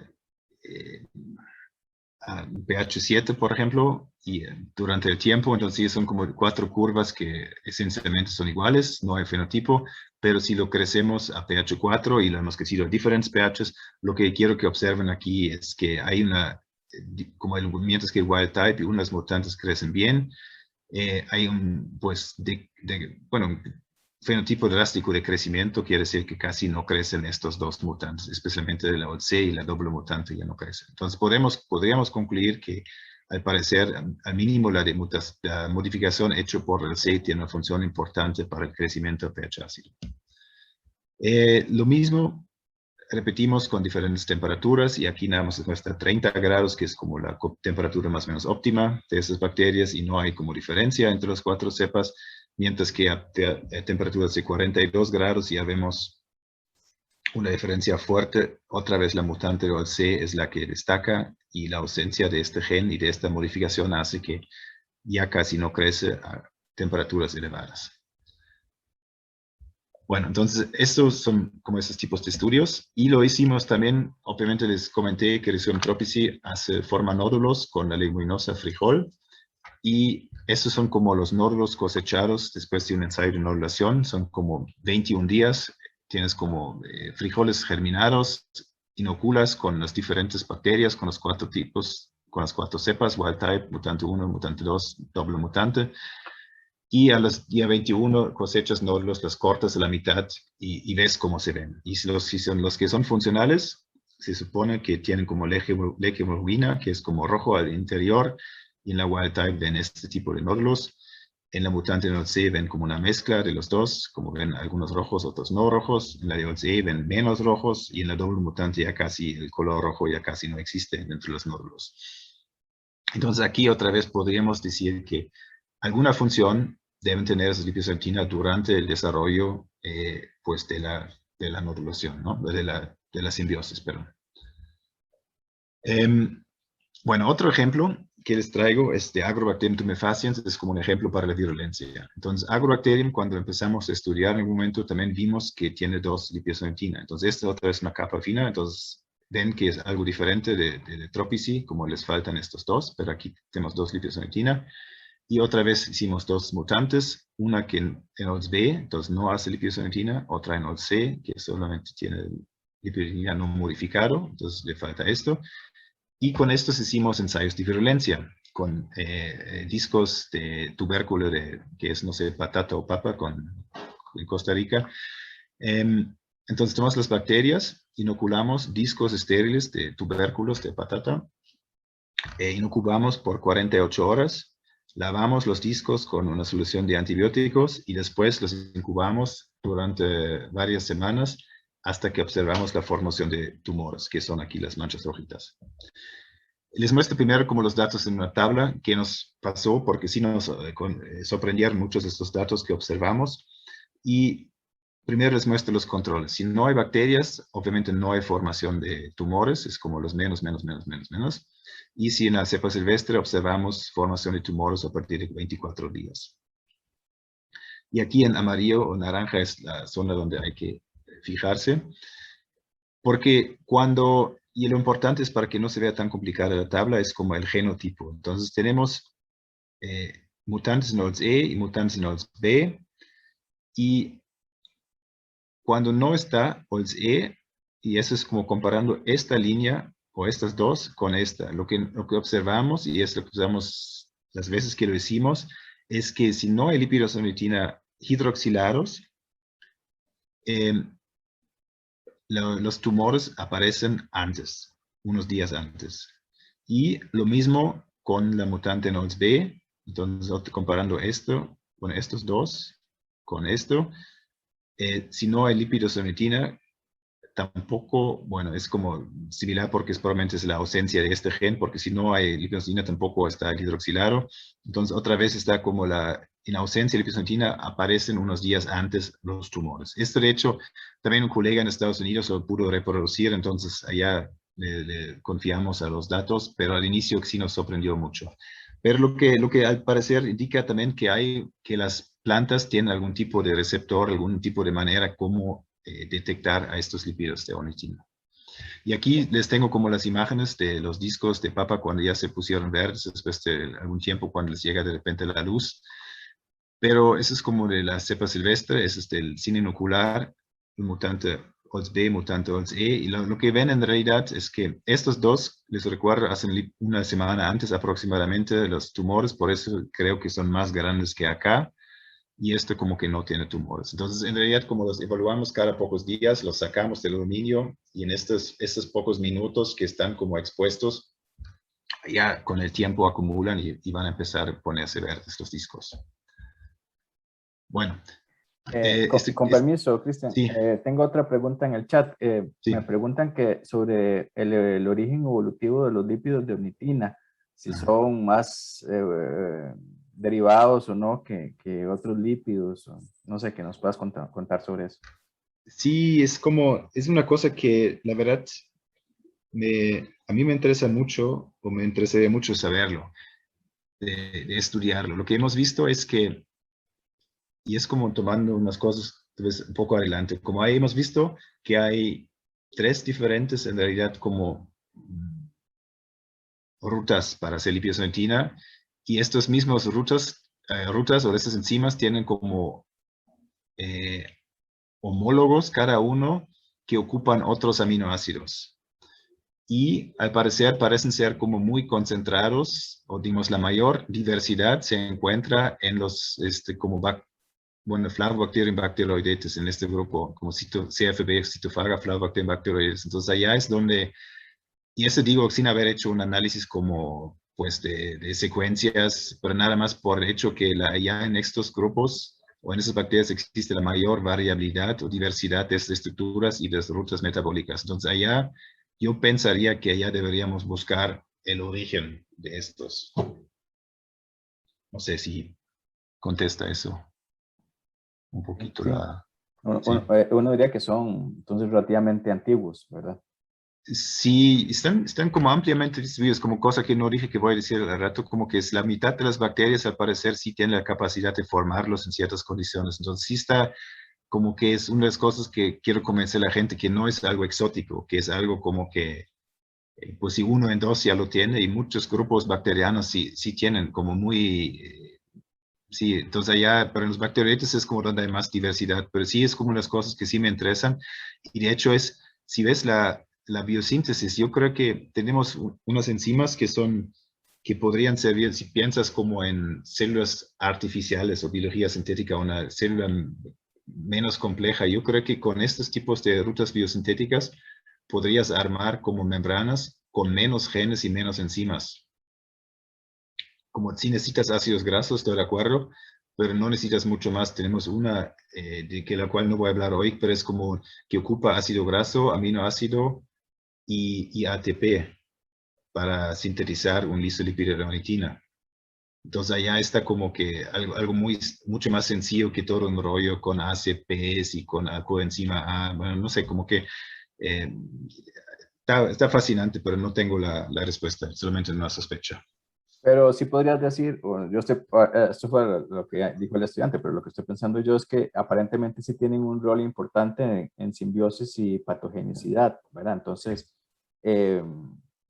pH 7, por ejemplo, y durante el tiempo, entonces son como 4 curvas que esencialmente son iguales, no hay fenotipo, pero si lo crecemos a pH 4 y lo hemos crecido a diferentes pHs, lo que quiero que observen aquí es que hay como el movimiento es que el wild type y unas mutantes crecen bien, hay pues, bueno, fenotipo drástico de crecimiento, quiere decir que casi no crecen estos 2 mutantes, especialmente de la OC y la doble mutante ya no crecen. Entonces podríamos concluir que al parecer, al mínimo la modificación hecha por el C tiene una función importante para el crecimiento de pH ácido. Lo mismo repetimos con diferentes temperaturas y aquí nada más muestra 30 grados, que es como la temperatura más o menos óptima de esas bacterias y no hay como diferencia entre las 4 cepas, mientras que a temperaturas de 42 grados ya vemos una diferencia fuerte. Otra vez la mutante OLC es la que destaca y la ausencia de este gen y de esta modificación hace que ya casi no crece a temperaturas elevadas. Bueno, entonces estos son como esos tipos de estudios y lo hicimos también, obviamente les comenté que Rhizobium tropici forma nódulos con la leguminosa frijol y estos son como los nódulos cosechados después de un ensayo de nodulación, son como 21 días, tienes como frijoles germinados, inoculas con las diferentes bacterias, con los 4 tipos, con las 4 cepas, wild type, mutante 1, mutante 2, doble mutante. Y a los día 21 cosechas nódulos, las cortas a la mitad y ves cómo se ven. Y si son los que son funcionales, se supone que tienen como leche-hemoglobina, que es como rojo al interior, y en la wild type ven este tipo de nódulos. En la mutante NOLC ven como una mezcla de los dos, como ven algunos rojos, otros no rojos. En la de OLC ven menos rojos, y en la doble mutante ya casi el color rojo ya casi no existe dentro de los nódulos. Entonces aquí otra vez podríamos decir que alguna función deben tener esas liposarcina durante el desarrollo pues de la nodulación, ¿no? de la simbiosis, perdón. Bueno, otro ejemplo que les traigo es de Agrobacterium tumefaciens, es como un ejemplo para la virulencia. Entonces, Agrobacterium, cuando empezamos a estudiar en algún momento, también vimos que tiene 2 liposarcina. Entonces, esta otra es una capa fina, entonces ven que es algo diferente de Tropici, como les faltan estos 2, pero aquí tenemos 2 liposarcina. Y otra vez hicimos 2 mutantes, una que en OLS-B, entonces no hace liposarcina, otra en OLS-C, que solamente tiene liposarcina no modificado, entonces le falta esto. Y con estos hicimos ensayos de virulencia, con discos de tubérculo, que es, no sé, patata o papa en Costa Rica. Entonces tomamos las bacterias, inoculamos discos estériles de tubérculos de patata, inocubamos por 48 horas, lavamos los discos con una solución de antibióticos y después los incubamos durante varias semanas hasta que observamos la formación de tumores, que son aquí las manchas rojitas. Les muestro primero como los datos en una tabla que nos pasó, porque sí nos sorprendieron muchos de estos datos que observamos. Y primero les muestro los controles. Si no hay bacterias, obviamente no hay formación de tumores, es como los menos. Y si en la cepa silvestre observamos formación de tumores a partir de 24 días. Y aquí en amarillo o naranja es la zona donde hay que fijarse. Porque y lo importante es para que no se vea tan complicada la tabla, es como el genotipo. Entonces tenemos mutantes en OLS-E y mutantes en OLS-B. Y cuando no está OLS-E, y eso es como comparando esta línea o estas dos con esta, lo que observamos, y es lo que observamos las veces que lo hicimos, es que si no hay lipidosomitina hidroxilados, los tumores aparecen antes, unos días antes. Y lo mismo con la mutante en OLS-B. Entonces, comparando esto con estos dos, con esto, si no hay lipidosomitina, tampoco, bueno, es como similar porque probablemente es la ausencia de este gen, porque si no hay lipidosomitina tampoco está el hidroxilado. Entonces, otra vez está como en ausencia de lipidosomitina aparecen unos días antes los tumores. Esto, de hecho, también un colega en Estados Unidos lo pudo reproducir, entonces allá le confiamos a los datos, pero al inicio sí nos sorprendió mucho. Pero lo que al parecer indica también que las plantas tienen algún tipo de receptor, algún tipo de manera como detectar a estos lípidos de ornitina. Y aquí les tengo como las imágenes de los discos de papa cuando ya se pusieron verdes después de algún tiempo cuando les llega de repente la luz. Pero eso es como de la cepa silvestre, eso es del sin inocular, el mutante OLS-B, mutante OLS-E. Y lo que ven en realidad es que estos dos, les recuerdo, hacen una semana antes aproximadamente los tumores, por eso creo que son más grandes que acá. Y esto como que no tiene tumores. Entonces, en realidad, como los evaluamos cada pocos días, los sacamos del aluminio y en estos pocos minutos que están como expuestos, ya con el tiempo acumulan y van a empezar a ponerse verdes los discos. Bueno, Con permiso, Cristian, sí, tengo otra pregunta en el chat. sí. Me preguntan que sobre el origen evolutivo de los lípidos de ornitina, si Ajá. son más derivados o no que otros lípidos, o no sé, que nos puedas contar sobre eso. Sí, es una cosa que la verdad a mí me interesa mucho, o me interesaría mucho saberlo, de estudiarlo. Lo que hemos visto es que, y es como tomando unas cosas tal vez un poco adelante, como ahí hemos visto que hay tres diferentes, en realidad, como rutas para hacer liposolutina, y estos mismos rutas o estas enzimas tienen como eh, homólogos cada uno que ocupan otros aminoácidos. Y al parecer parecen ser como muy concentrados, o digamos la mayor diversidad se encuentra en los, como, bueno, Flavobacterium bacteroidetes, en este grupo, como CFB, Cytophaga Flavobacterium bacteroidetes. Entonces allá es donde, y eso digo sin haber hecho un análisis como, pues, de secuencias, pero nada más por el hecho que allá en estos grupos o en esas bacterias existe la mayor variabilidad o diversidad de estas estructuras y de las rutas metabólicas. Entonces allá yo pensaría que allá deberíamos buscar el origen de estos. No sé si contesta eso un poquito Sí, la... Sí. uno diría que son entonces relativamente antiguos, ¿verdad? Sí, están como ampliamente distribuidos, como cosa que no dije que voy a decir al rato, como que es la mitad de las bacterias al parecer sí tienen la capacidad de formarlos en ciertas condiciones. Entonces sí está como que es una de las cosas que quiero convencer a la gente que no es algo exótico, que es algo como que, pues si uno en dos ya lo tiene y muchos grupos bacterianos sí tienen como muy, sí, entonces allá, pero en los bacteriólitos es como donde hay más diversidad, pero sí es como unas cosas que sí me interesan. Y de hecho es, si ves la biosíntesis, yo creo que tenemos unas enzimas que podrían servir, si piensas como en células artificiales o biología sintética, una célula menos compleja. Yo creo que con estos tipos de rutas biosintéticas podrías armar como membranas con menos genes y menos enzimas. Como si necesitas ácidos grasos, estoy de acuerdo, pero no necesitas mucho más. Tenemos una de que la cual no voy a hablar hoy, pero es como que ocupa ácido graso, aminoácido y ATP para sintetizar un lisolípido de ornitina. Entonces allá está como que algo mucho más sencillo que todo un rollo con ACPs y con coenzima A. Bueno, no sé, como que eh, está fascinante, pero no tengo la respuesta, solamente una sospecha. Pero sí podrías decir, bueno, yo estoy, esto fue lo que dijo el estudiante, pero lo que estoy pensando yo es que aparentemente sí tienen un rol importante en simbiosis y patogenicidad, ¿verdad? Entonces, eh,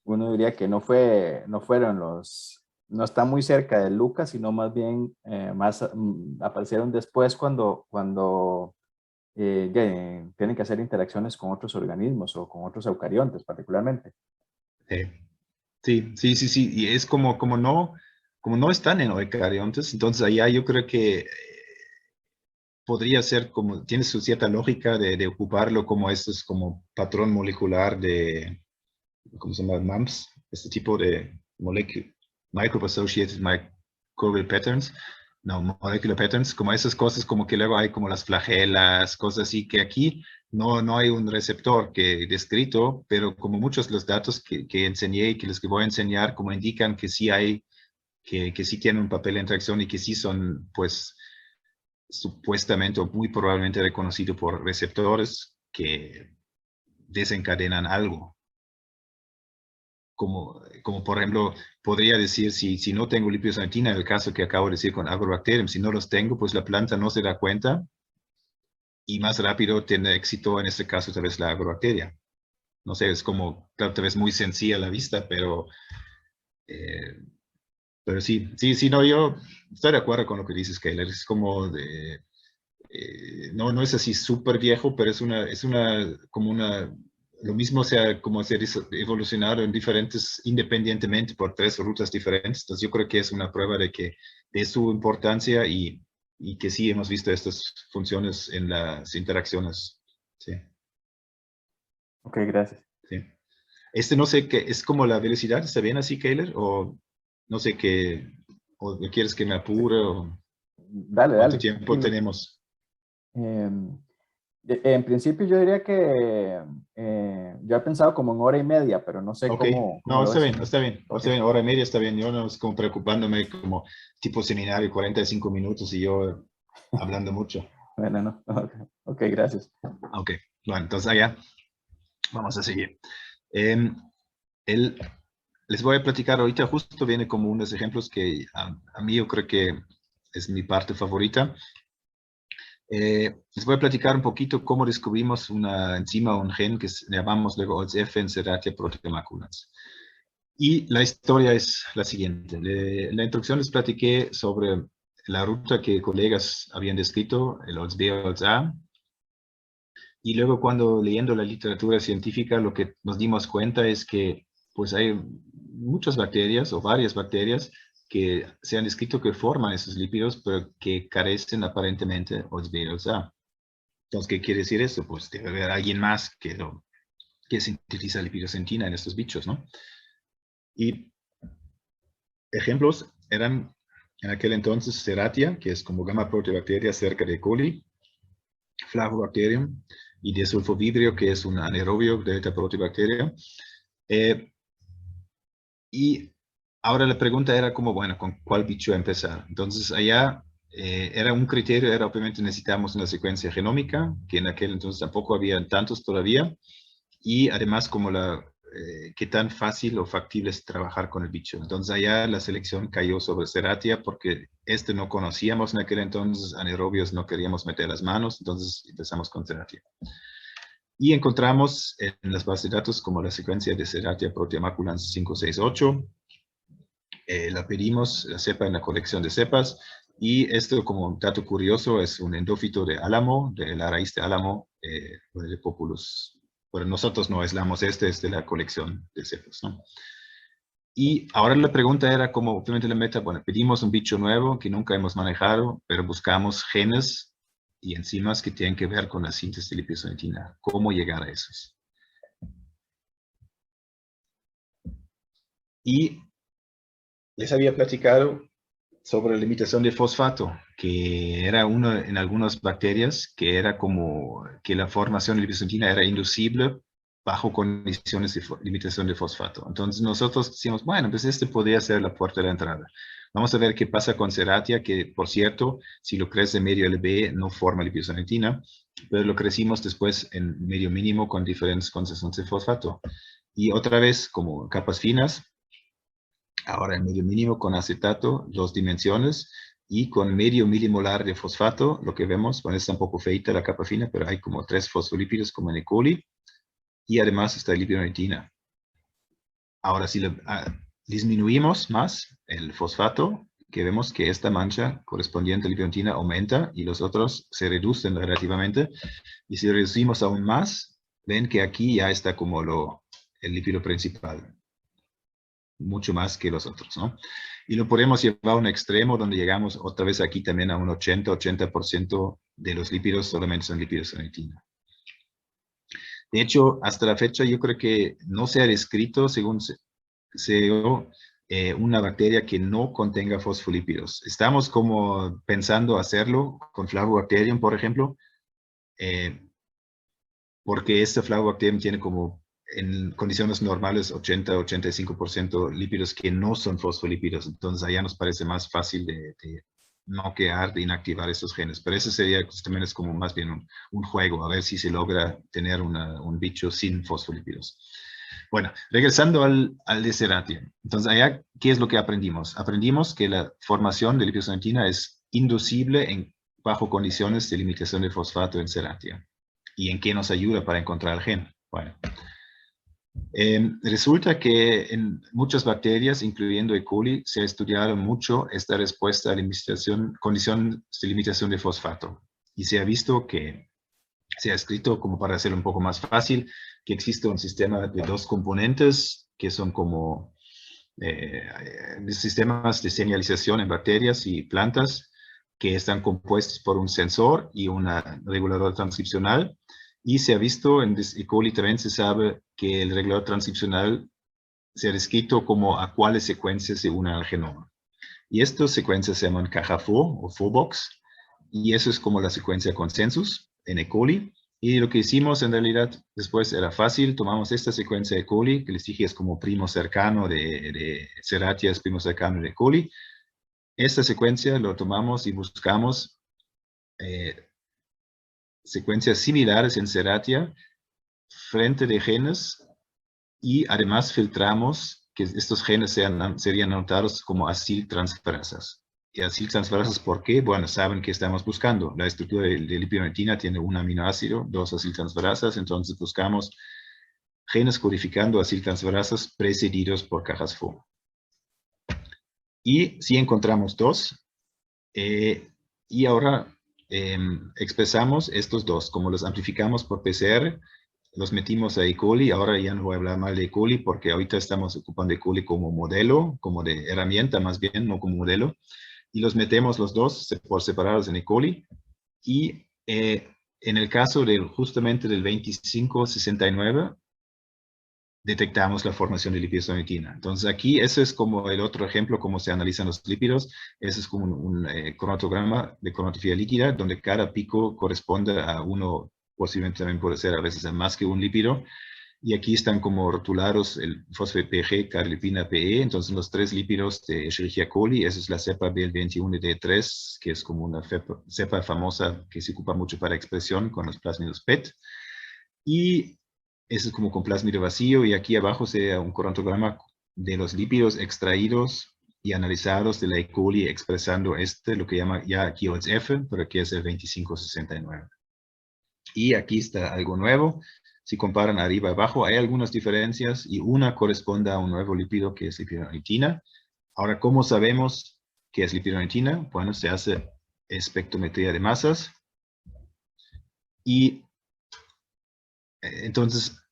uno diría que no fueron no está muy cerca de Lucas, sino más bien aparecieron después cuando tienen que hacer interacciones con otros organismos o con otros eucariontes particularmente. Sí. Y es como no están en eucariontes, entonces allá yo creo que podría ser como, tiene su cierta lógica de ocuparlo como esto es como patrón molecular de, ¿cómo se llama? MAMS, este tipo de Microbe Associated Microbial Patterns, no, Molecular Patterns, como esas cosas como que luego hay como las flagelas, cosas así, que aquí no hay un receptor que descrito, pero como muchos de los datos que enseñé y que les que voy a enseñar, como indican que sí hay, que sí tienen un papel de interacción y que sí son, pues, supuestamente o muy probablemente reconocido por receptores que desencadenan algo. Como por ejemplo, podría decir, si no tengo liposolutina, en el caso que acabo de decir con Agrobacterium, si no los tengo, pues la planta no se da cuenta y más rápido tiene éxito, en este caso, tal vez la agrobacteria. No sé, es como, claro, tal vez muy sencilla a la vista, eh, pero sí, no, yo estoy de acuerdo con lo que dices, Kayler. Es como de, no es así súper viejo, pero como una, lo mismo sea como se evolucionado en diferentes, independientemente por tres rutas diferentes. Entonces yo creo que es una prueba de su importancia y que sí hemos visto estas funciones en las interacciones. Sí, Ok, gracias. sí. No sé qué, es como la velocidad, ¿está bien así, Kayler? O no sé qué, o quieres que me apure o Dale, cuánto dale. tiempo tenemos. En principio yo diría que yo he pensado como en hora y media, pero no sé Ok, cómo no, lo está ves. bien, está bien, Ok, está bien, hora y media está bien, yo no es como preocupándome como tipo seminario, 45 minutos y yo hablando mucho. bueno, no. Ok, ok, gracias. Ok, bueno, entonces allá vamos a seguir. Em, el, les voy a platicar ahorita, justo viene como unos ejemplos que a mí yo creo que es mi parte favorita. Les voy a platicar un poquito cómo descubrimos una enzima o un gen que llamamos luego OLS-F en Serratia proteomaculans. Y la historia es la siguiente. En la introducción les platiqué sobre la ruta que colegas habían descrito, el OLS-B, OLS-A, y luego cuando leyendo la literatura científica lo que nos dimos cuenta es que pues hay muchas bacterias o varias bacterias que se han descrito que forman esos lípidos, pero que carecen aparentemente OLS-B, OLS-A. Entonces, ¿qué quiere decir eso? Pues debe haber alguien más que sintetiza lipidocentina en estos bichos, ¿no? Y ejemplos eran en aquel entonces Serratia, que es como gamma proteobacteria cerca de E. coli, Flavobacterium, y Desulfovibrio, que es un anaerobio delta proteobacteria. Y ahora la pregunta era como, bueno, ¿con cuál bicho empezar? Entonces allá era un criterio, era obviamente necesitábamos una secuencia genómica, que en aquel entonces tampoco había tantos todavía, y además como qué tan fácil o factible es trabajar con el bicho. Entonces allá la selección cayó sobre Serratia porque no conocíamos en aquel entonces, anaerobios no queríamos meter las manos, entonces empezamos con Serratia. Y encontramos en las bases de datos como la secuencia de Serratia proteomaculans 568, la pedimos, la cepa en la colección de cepas, y esto como un dato curioso es un endófito de álamo, de la raíz de álamo, de Populus. Bueno, nosotros no aislamos es de la colección de cepas, ¿no? Y ahora la pregunta era como, obviamente la meta, bueno, pedimos un bicho nuevo que nunca hemos manejado, pero buscamos genes y enzimas que tienen que ver con la síntesis de lipidocentina. ¿Cómo llegar a esos? Y les había platicado sobre la limitación de fosfato, que era uno en algunas bacterias, que era como que la formación de lipidocentina era inducible bajo condiciones de limitación de fosfato. Entonces nosotros decimos, bueno, pues podría ser la puerta de la entrada. Vamos a ver qué pasa con Serratia, que por cierto, si lo crece en medio LB no forma lipidocentina, pero lo crecimos después en medio mínimo con diferentes concentraciones de fosfato. Y otra vez, como capas finas, ahora en medio mínimo con acetato, 2 dimensiones, y con medio milimolar de fosfato, lo que vemos, bueno, está un poco feita la capa fina, pero hay como 3 fosfolípidos como en E. coli, y además está lipidocentina. Ahora si disminuimos más el fosfato, que vemos que esta mancha correspondiente a lipidocentina aumenta y los otros se reducen relativamente, y si reducimos aún más, ven que aquí ya está como el lípido principal, mucho más que los otros, ¿no? Y lo podemos llevar a un extremo donde llegamos otra vez aquí también a un 80% de los lípidos solamente son lipidocentina. De hecho, hasta la fecha yo creo que no se ha descrito, según CEO, una bacteria que no contenga fosfolípidos. Estamos como pensando hacerlo con Flavobacterium, por ejemplo, porque este Flavobacterium tiene como en condiciones normales 80-85% lípidos que no son fosfolípidos. Entonces allá nos parece más fácil de noquear, de inactivar esos genes. Pero ese sería, pues, también es como más bien un juego, a ver si se logra tener un bicho sin fosfolípidos. Bueno, regresando al de Serratia. Entonces allá, ¿qué es lo que aprendimos? Aprendimos que la formación de lipidocentina es inducible bajo condiciones de limitación de fosfato en Serratia. ¿Y en qué nos ayuda para encontrar el gen? Bueno, resulta que en muchas bacterias, incluyendo E. coli, se ha estudiado mucho esta respuesta a la condición de limitación de fosfato. Y se ha visto que, se ha escrito como para hacerlo un poco más fácil, que existe un sistema de 2 componentes que son como sistemas de señalización en bacterias y plantas que están compuestos por un sensor y un regulador transcripcional. Y se ha visto en E. coli también se sabe que el regulador transcripcional se ha descrito como a cuáles secuencias se unen al genoma. Y estas secuencias se llaman caja-FO o FOBOX. Y eso es como la secuencia consensus en E. coli. Y lo que hicimos en realidad después era fácil. Tomamos esta secuencia de E. coli, que les dije es como primo cercano de Serratia, es primo cercano de E. coli. Esta secuencia lo tomamos y buscamos secuencias similares en Serratia frente de genes y además filtramos que estos genes serían anotados como aciltransferasas. Y aciltransferasas, ¿por qué? Bueno, saben que estamos buscando. La estructura de lipidonetina tiene un aminoácido, dos aciltransferasas, entonces buscamos genes codificando aciltransferasas precedidos por cajas FO. Y si encontramos dos, y ahora expresamos estos dos, como los amplificamos por PCR, los metimos a E. coli. Ahora ya no voy a hablar mal de E. coli porque ahorita estamos ocupando E. coli como modelo, como de herramienta más bien, no como modelo. Y los metemos los dos por separados en E. coli. Y en el caso justamente del 2569, detectamos la formación de lipidosomitina. Entonces aquí, ese es como el otro ejemplo, cómo se analizan los lípidos. Ese es como un cromatograma de cromatografía líquida, donde cada pico corresponde a uno, posiblemente también puede ser a veces a más que un lípido. Y aquí están como rotulados el fosfato PG, carlipina PE, entonces los tres lípidos de Escherichia coli, esa es la cepa BL21D3, que es como una cepa famosa que se ocupa mucho para expresión con los plásmidos PET. Y ese es como con plásmido vacío, y aquí abajo sería un cromatograma de los lípidos extraídos y analizados de la E. coli expresando lo que llama ya aquí OSF, pero aquí es el 2569. Y aquí está algo nuevo. Si comparan arriba y abajo, hay algunas diferencias y una corresponde a un nuevo lípido que es lipidonetina. Ahora, ¿cómo sabemos que es lipidonetina? Bueno, se hace espectrometría de masas. Y entonces,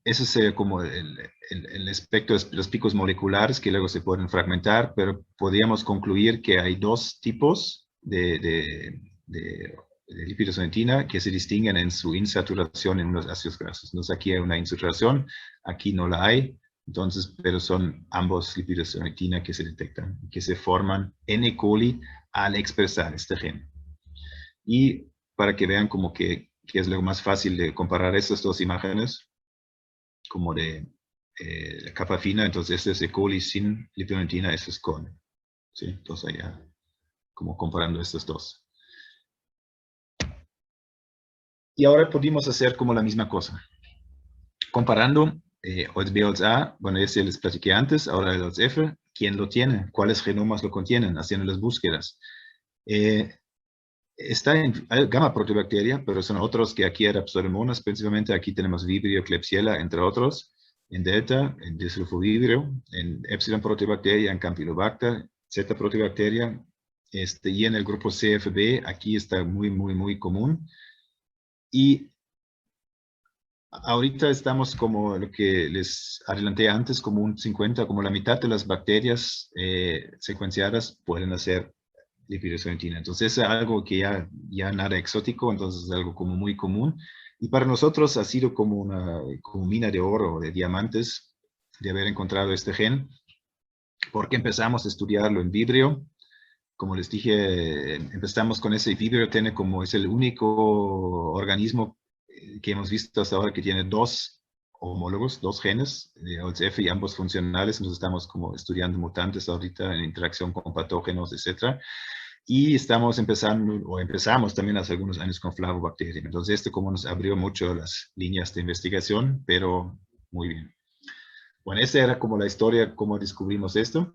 eso sería como el espectro de los picos moleculares que luego se pueden fragmentar, pero podríamos concluir que hay dos tipos de lipidosomitina que se distinguen en su insaturación en los ácidos grasos. Entonces aquí hay una insaturación, aquí no la hay, entonces, pero son ambos lipidosomitina que se detectan, que se forman en E. coli al expresar este gen. Y para que vean como que es lo más fácil de comparar estas dos imágenes, como de capa fina, entonces este es E. coli sin lipidonetina, este es con. ¿Sí? Entonces allá, como comparando estos dos. Y ahora pudimos hacer como la misma cosa. Comparando OSB, OSA, bueno, ese les platiqué antes, ahora el OSF, ¿quién lo tiene? ¿Cuáles genomas lo contienen? Haciendo las búsquedas. Está en gamma proteobacteria, pero son otros que aquí era pseudomonas, principalmente aquí tenemos Vibrio, Klebsiella, entre otros. En delta, en disulfovibrio, en epsilon proteobacteria, en Campylobacter, zeta proteobacteria, y en el grupo CFB, aquí está muy, muy, muy común. Y ahorita estamos como lo que les adelanté antes, como un 50, como la mitad de las bacterias secuenciadas pueden hacer lipidosomitina. Entonces es algo que ya nada exótico, entonces es algo como muy común. Y para nosotros ha sido como una mina de oro, de diamantes, de haber encontrado este gen, porque empezamos a estudiarlo en Vibrio. Como les dije, empezamos con ese Vibrio, es el único organismo que hemos visto hasta ahora que tiene dos homólogos, dos genes de OSF y ambos funcionales. Entonces estamos como estudiando mutantes ahorita en interacción con patógenos, etc. Y empezamos también hace algunos años con Flavobacterium. Entonces esto como nos abrió mucho las líneas de investigación, pero muy bien. Bueno, esa era como la historia, cómo descubrimos esto.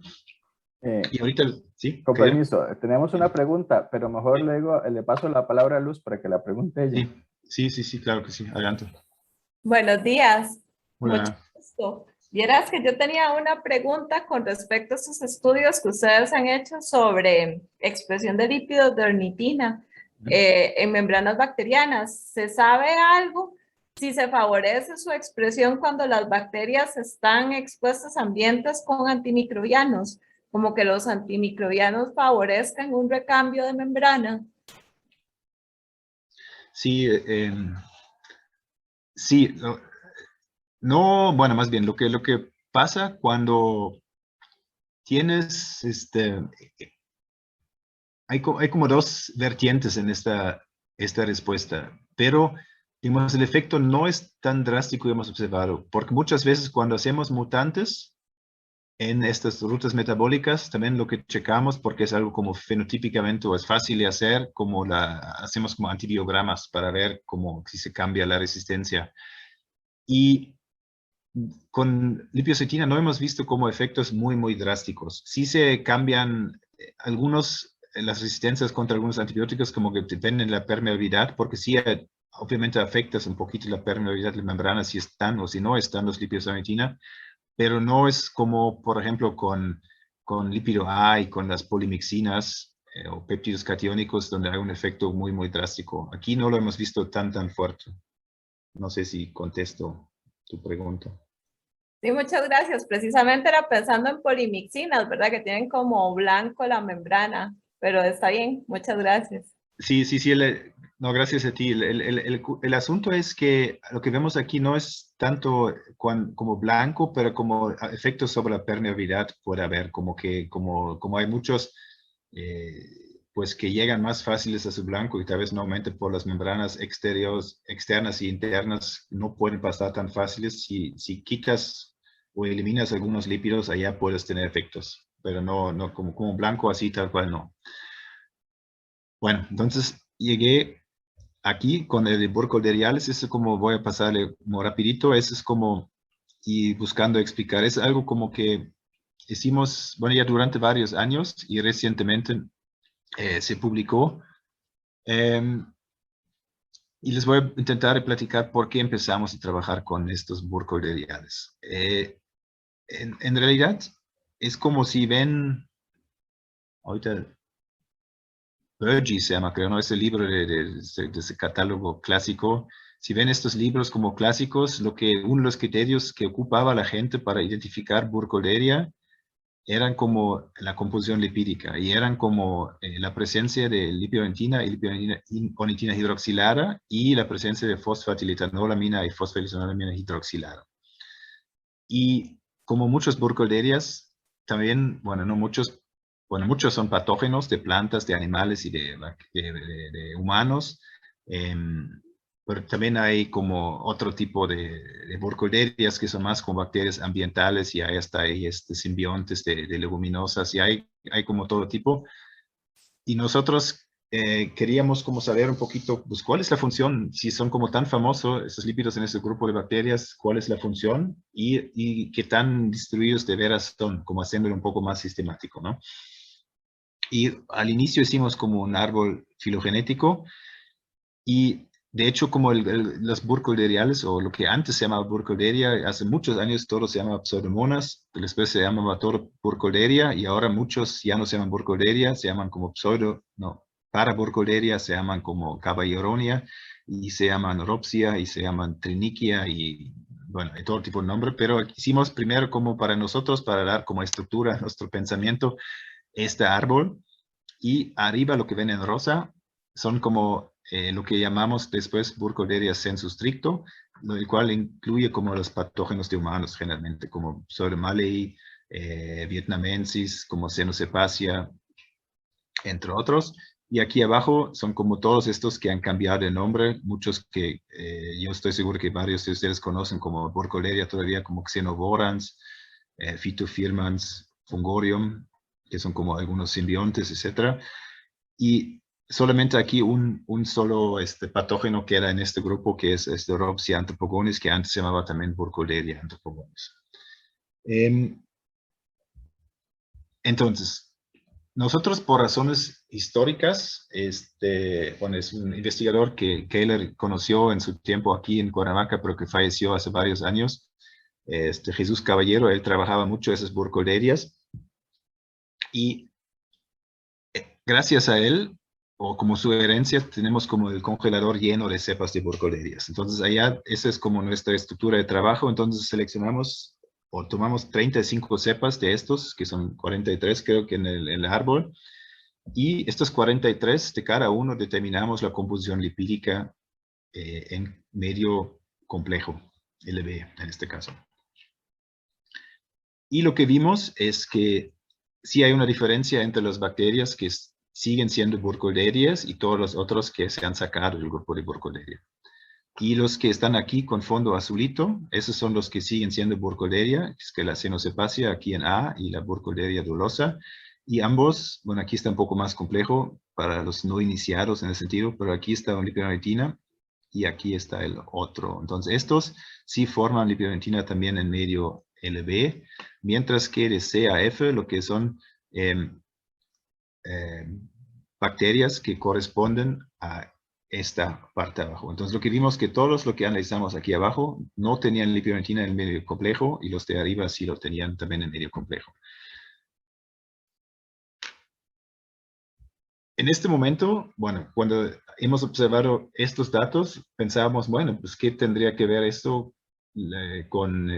Y ahorita, ¿sí? Con permiso, tenemos una pregunta, pero mejor luego le paso la palabra a Luz para que la pregunte ella. Sí, claro que sí. Adelante. Buenos días. Hola. Mucho gusto. Vieras que yo tenía una pregunta con respecto a esos estudios que ustedes han hecho sobre expresión de lípidos de ornitina en membranas bacterianas. ¿Se sabe algo si se favorece su expresión cuando las bacterias están expuestas a ambientes con antimicrobianos? Como que los antimicrobianos favorezcan un recambio de membrana. Sí, sí, no, bueno, más bien lo que pasa cuando tienes hay como dos vertientes en esta respuesta, pero digamos, el efecto no es tan drástico que hemos observado, porque muchas veces cuando hacemos mutantes en estas rutas metabólicas, también lo que checamos, porque es algo como fenotípicamente o es fácil de hacer, como hacemos como antibiogramas para ver cómo si se cambia la resistencia. Y con lipocetina no hemos visto como efectos muy, muy drásticos. Sí se cambian las resistencias contra algunos antibióticos como que dependen de la permeabilidad, porque sí, obviamente afectas un poquito la permeabilidad de la membrana si están o si no están los lipocetina, pero no es como, por ejemplo, con lípido A y con las polimixinas o péptidos catiónicos, donde hay un efecto muy, muy drástico. Aquí no lo hemos visto tan fuerte. No sé si contesto tu pregunta. Sí, muchas gracias. Precisamente era pensando en polimixinas, ¿verdad? Que tienen como blanco la membrana, pero está bien, muchas gracias. Sí, no, gracias a ti. El asunto es que lo que vemos aquí no es tanto como blanco, pero como efectos sobre la permeabilidad puede haber, como hay muchos, pues que llegan más fáciles a su blanco y tal vez normalmente por las membranas externas y internas no pueden pasar tan fáciles. Si quitas o eliminas algunos lípidos, allá puedes tener efectos, pero no como blanco así tal cual no. Bueno, entonces llegué aquí con el Burkholdeриalis, eso como voy a pasarle como rapidito, eso es como, y buscando explicar, es algo como que hicimos, bueno, ya durante varios años y recientemente se publicó. Y les voy a intentar platicar por qué empezamos a trabajar con estos Burkholdeриalis. En realidad, es como si ven, ahorita Burgess se llama, creo, ¿no? Ese libro de ese catálogo clásico. Si ven estos libros como clásicos, uno de los criterios que ocupaba la gente para identificar Burkholderia eran como la composición lipídica y eran como la presencia de lipidonetina y lipidonetina hidroxilada y la presencia de fosfatidilitanolamina y fosfatidilitanolamina hidroxilada. Y como muchos Burkholderias, también, bueno, no muchos, bueno, muchos son patógenos de plantas, de animales y de humanos, pero también hay como otro tipo de Burkholderias que son más como bacterias ambientales y hay hasta ahí simbiontes de leguminosas y hay como todo tipo. Y nosotros queríamos como saber un poquito, pues, cuál es la función, si son como tan famosos esos lípidos en ese grupo de bacterias, cuál es la función y qué tan distribuidos de veras son, como haciéndolo un poco más sistemático, ¿no? Y al inicio hicimos como un árbol filogenético y de hecho como los Burkholderiales o lo que antes se llamaba Burkholderia, hace muchos años todo se llamaba Pseudomonas, después se llamaba todo Burkholderia y ahora muchos ya no se llaman Burkholderia, se llaman como para Burkholderia, se llaman como Caballeronia y se llaman Ropsia y se llaman Triniquia y bueno, hay todo tipo de nombre, pero hicimos primero como para nosotros, para dar como estructura a nuestro pensamiento, este árbol y arriba lo que ven en rosa son como lo que llamamos después Burkholderia sensu stricto, el cual incluye como los patógenos de humanos generalmente, como Pseudomallei, vietnamensis, como Cenocepacia, entre otros. Y aquí abajo son como todos estos que han cambiado de nombre, muchos que yo estoy seguro que varios de ustedes conocen como Burkholderia todavía, como Xenoborans, Phytophilmans, Fungorium, que son como algunos simbiontes, etc. Y solamente aquí un solo patógeno queda en este grupo, que es Ropsia anthropogonis, que antes se llamaba también Burkholderia anthropogonis. Entonces, nosotros por razones históricas, bueno, es un investigador que Keller conoció en su tiempo aquí en Cuernavaca, pero que falleció hace varios años, Jesús Caballero, él trabajaba mucho esas Burkholderias, y gracias a él, o como su herencia, tenemos como el congelador lleno de cepas de Burkholderias. Entonces allá, esa es como nuestra estructura de trabajo, entonces seleccionamos o tomamos 35 cepas de estos, que son 43 creo que en el árbol, y estos 43 de cada uno determinamos la composición lipídica en medio complejo, LB en este caso. Y lo que vimos es que sí hay una diferencia entre las bacterias que siguen siendo burkholderias y todos los otros que se han sacado del grupo de burkholderia. Y los que están aquí con fondo azulito, esos son los que siguen siendo burkholderia, es que la Cenocepacia aquí en A y la burkholderia dolosa. Y ambos, bueno, aquí está un poco más complejo para los no iniciados en el sentido, pero aquí está una lipidodentina y aquí está el otro. Entonces, estos sí forman lipidodentina también en medio LB, mientras que de C a F lo que son bacterias que corresponden a esta parte de abajo. Entonces, lo que vimos que todos los que analizamos aquí abajo no tenían lipidodentina en medio complejo y los de arriba sí lo tenían también en medio complejo. En este momento, bueno, cuando hemos observado estos datos, pensábamos, bueno, pues ¿qué tendría que ver esto con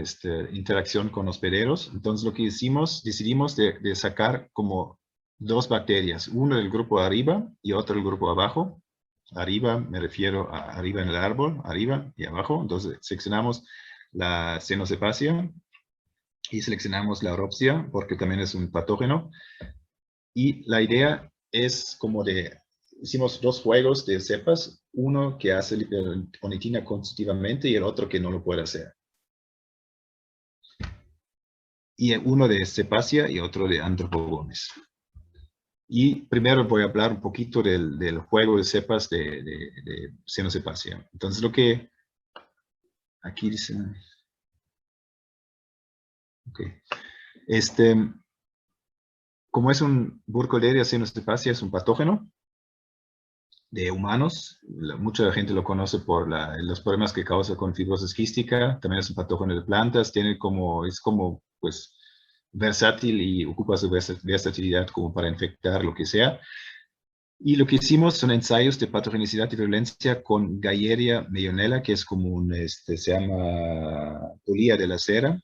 interacción con hospederos? Entonces, lo que decidimos de sacar como dos bacterias, una del grupo de arriba y otra del grupo de abajo. Arriba me refiero a arriba en el árbol, arriba y abajo. Entonces, seleccionamos la Cenocepacia y seleccionamos la Rhopsia porque también es un patógeno. Y la idea es como hicimos dos juegos de cepas, uno que hace lipidodentina constitutivamente y el otro que no lo puede hacer. Y uno de Cepacia y otro de Anthropogones. Y primero voy a hablar un poquito del juego de cepas de Cenocepacia. Entonces lo que aquí dice... Ok. Como es un Burkholderia Cenocepacia, es un patógeno de humanos. Mucha gente lo conoce por los problemas que causa con fibrosis quística. También es un patógeno de plantas. Es como, pues, versátil y ocupa su versatilidad como para infectar lo que sea. Y lo que hicimos son ensayos de patogenicidad y virulencia con Gayeria meionella, que es como se llama polía de la cera.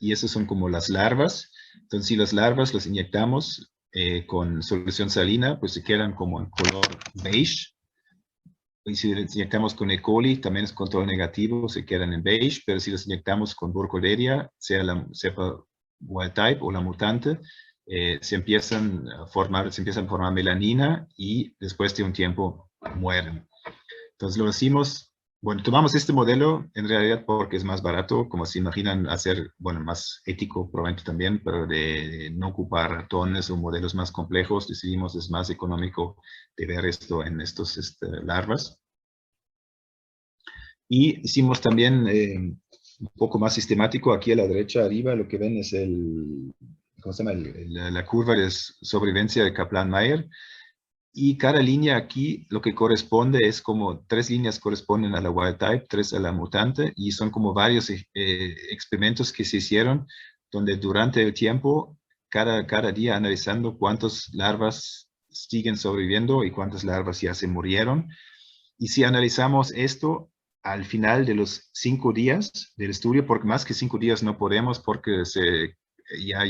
Y esas son como las larvas. Entonces, si las larvas las inyectamos con solución salina, pues se quedan como en color beige. Y si las inyectamos con E. coli, también es control negativo, se quedan en beige. Pero si las inyectamos con Burkholderia, sea la cepa wild type o la mutante, se empiezan a formar melanina y después de un tiempo mueren. Entonces lo hicimos. Bueno, tomamos este modelo en realidad porque es más barato, como se imaginan hacer, bueno, más ético probablemente también, pero de no ocupar ratones o modelos más complejos, decidimos es más económico de ver esto en estos larvas. Y hicimos también un poco más sistemático, aquí a la derecha arriba lo que ven es ¿cómo se llama? La curva de sobrevivencia de Kaplan-Meier. Y cada línea aquí, lo que corresponde es como 3 líneas corresponden a la wild type, 3 a la mutante, y son como varios experimentos que se hicieron, donde durante el tiempo, cada día analizando cuántas larvas siguen sobreviviendo y cuántas larvas ya se murieron. Y si analizamos esto al final de los 5 días del estudio, porque más que 5 días no podemos, porque ya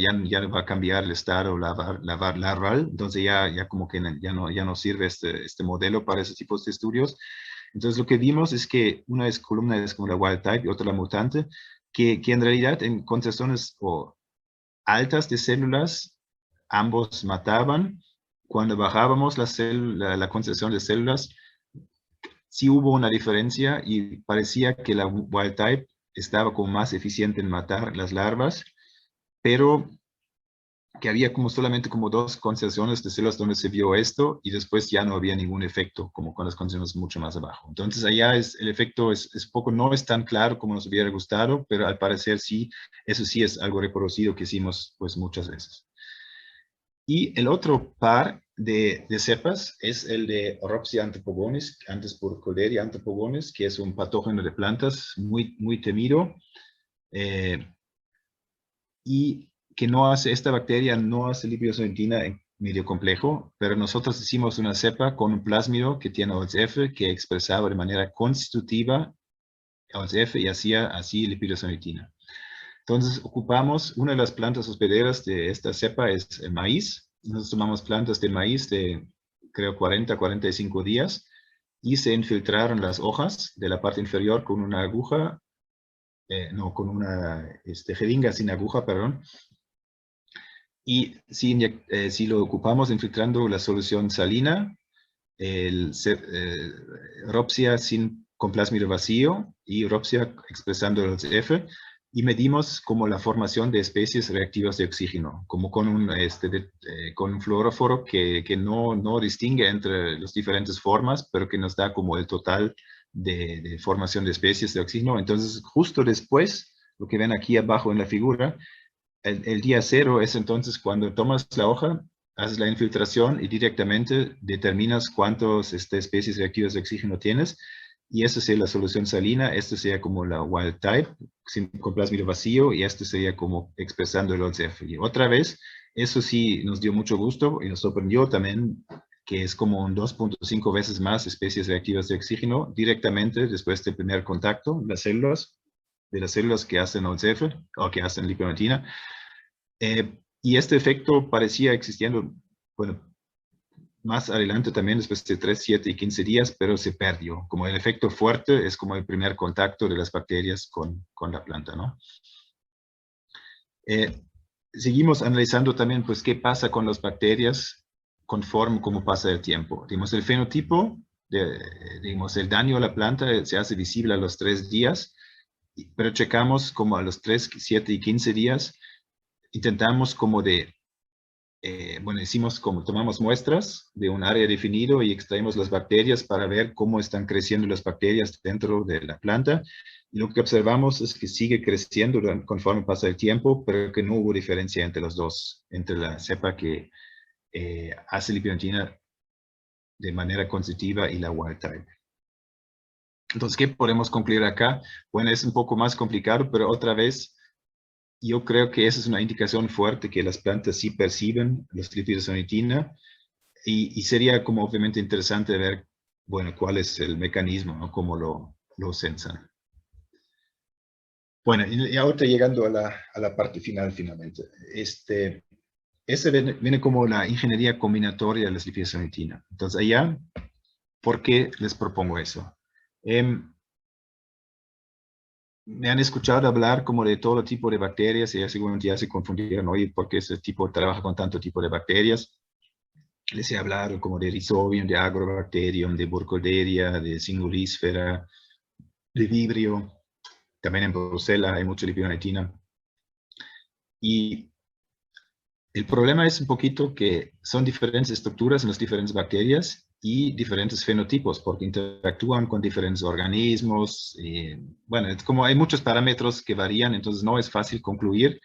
va a cambiar el estado larval, entonces ya como que ya no sirve este modelo para ese tipo de estudios. Entonces lo que vimos es que una columna es como la wild type y otra la mutante, que en realidad en concentraciones altas de células, ambos mataban. Cuando bajábamos la concentración de células, sí hubo una diferencia y parecía que la wild type estaba como más eficiente en matar las larvas, pero que había como solamente como 2 concentraciones de células donde se vio esto y después ya no había ningún efecto como con las concentraciones mucho más abajo. Entonces allá el efecto no es tan claro como nos hubiera gustado, pero al parecer sí, eso sí es algo reproducido que hicimos pues muchas veces. Y el otro par de cepas es el de Rhopsia anthropogonis, antes Burkholderia anthropogonis, que es un patógeno de plantas muy, muy temido. Y que esta bacteria no hace lipidodentina en medio complejo, pero nosotros hicimos una cepa con un plásmido que tiene OLS-F, que expresaba de manera constitutiva OLS-F y hacía así lipidodentina. Entonces ocupamos, una de las plantas hospederas de esta cepa es el maíz. Nosotros tomamos plantas de maíz de, creo, 40 a 45 días y se infiltraron las hojas de la parte inferior con una aguja, con una jeringa sin aguja, perdón. Y si lo ocupamos infiltrando la solución salina, Rhopsia con plásmido vacío y Rhopsia expresando el F, y medimos como la formación de especies reactivas de oxígeno, como con con un fluoróforo que no distingue entre las diferentes formas, pero que nos da como el total de formación de especies de oxígeno. Entonces, justo después, lo que ven aquí abajo en la figura, el día cero es entonces cuando tomas la hoja, haces la infiltración y directamente determinas cuántas especies reactivas de oxígeno tienes, y esta sería la solución salina, esto sería como la wild type, con plásmido vacío, y esto sería como expresando el 11F. Y otra vez, eso sí nos dio mucho gusto y nos sorprendió también que es como un 2.5 veces más especies reactivas de oxígeno directamente después del primer contacto de las células que hacen 11F o que hacen lipoimetina. Y este efecto parecía existiendo, bueno, más adelante también, después de 3, 7 y 15 días, pero se perdió. Como el efecto fuerte es como el primer contacto de las bacterias con la planta, ¿no? Seguimos analizando también, pues, qué pasa con las bacterias conforme como pasa el tiempo. Digamos, el fenotipo, digamos, el daño a la planta se hace visible a los 3 días, pero checamos como a los 3, 7 y 15 días, intentamos como bueno, hicimos como tomamos muestras de un área definido y extraemos las bacterias para ver cómo están creciendo las bacterias dentro de la planta. Y lo que observamos es que sigue creciendo conforme pasa el tiempo, pero que no hubo diferencia entre los dos, entre la cepa que hace lipoimetina de manera constitutiva y la wild type. Entonces, ¿qué podemos concluir acá? Bueno, es un poco más complicado, pero otra vez, yo creo que esa es una indicación fuerte que las plantas sí perciben los lípidos de ornitina, y sería como obviamente interesante ver, bueno, cuál es el mecanismo, ¿no? Cómo lo sensan. Bueno, y ahorita llegando a la parte final finalmente. Ese viene como la ingeniería combinatoria de los lípidos de ornitina. Entonces allá, ¿por qué les propongo eso? Me han escuchado hablar como de todo tipo de bacterias y seguramente ya se confundieron, oye, ¿por qué ese tipo trabaja con tanto tipo de bacterias? Les he hablado como de Rhizobium, de Agrobacterium, de Burkholderia, de Singulisfera, de Vibrio. También en Bruselas hay mucha lipoimetina. Y el problema es un poquito que son diferentes estructuras en las diferentes bacterias y diferentes fenotipos, porque interactúan con diferentes organismos. Bueno, es como hay muchos parámetros que varían, entonces no es fácil concluir.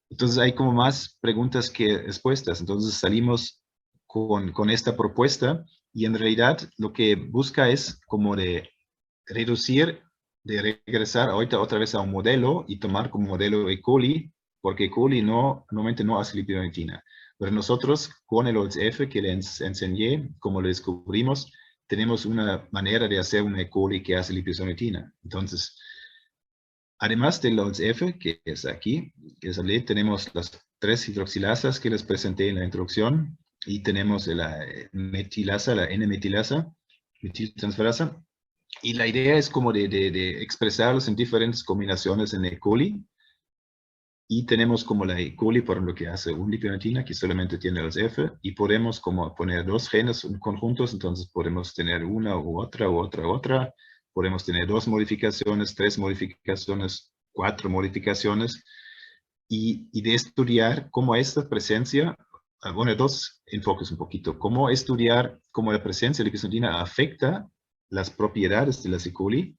Entonces hay como más preguntas que respuestas. Entonces salimos con esta propuesta, y en realidad lo que busca es como de reducir, de regresar ahorita otra vez a un modelo y tomar como modelo E. coli, porque E. coli normalmente no hace lipoimetina. Pero nosotros, con el OLS-F que les enseñé, como lo descubrimos, tenemos una manera de hacer un E. coli que hace lipoimetina. Entonces, además del OLS-F, que es aquí, tenemos las 3 hidroxilasas que les presenté en la introducción, y tenemos la metilasa, la N-metilasa, metiltransferasa. Y la idea es como de expresarlos en diferentes combinaciones en E. coli. Y tenemos como la E. coli, por ejemplo, que hace un lipoimetina que solamente tiene los F, y podemos como poner 2 genes conjuntos, entonces podemos tener una u otra, u otra, u otra. Podemos tener 2 modificaciones, 3 modificaciones, 4 modificaciones, y de estudiar cómo esta presencia, bueno, 2 enfoques un poquito, cómo estudiar cómo la presencia de lipoimetina afecta las propiedades de la E. coli,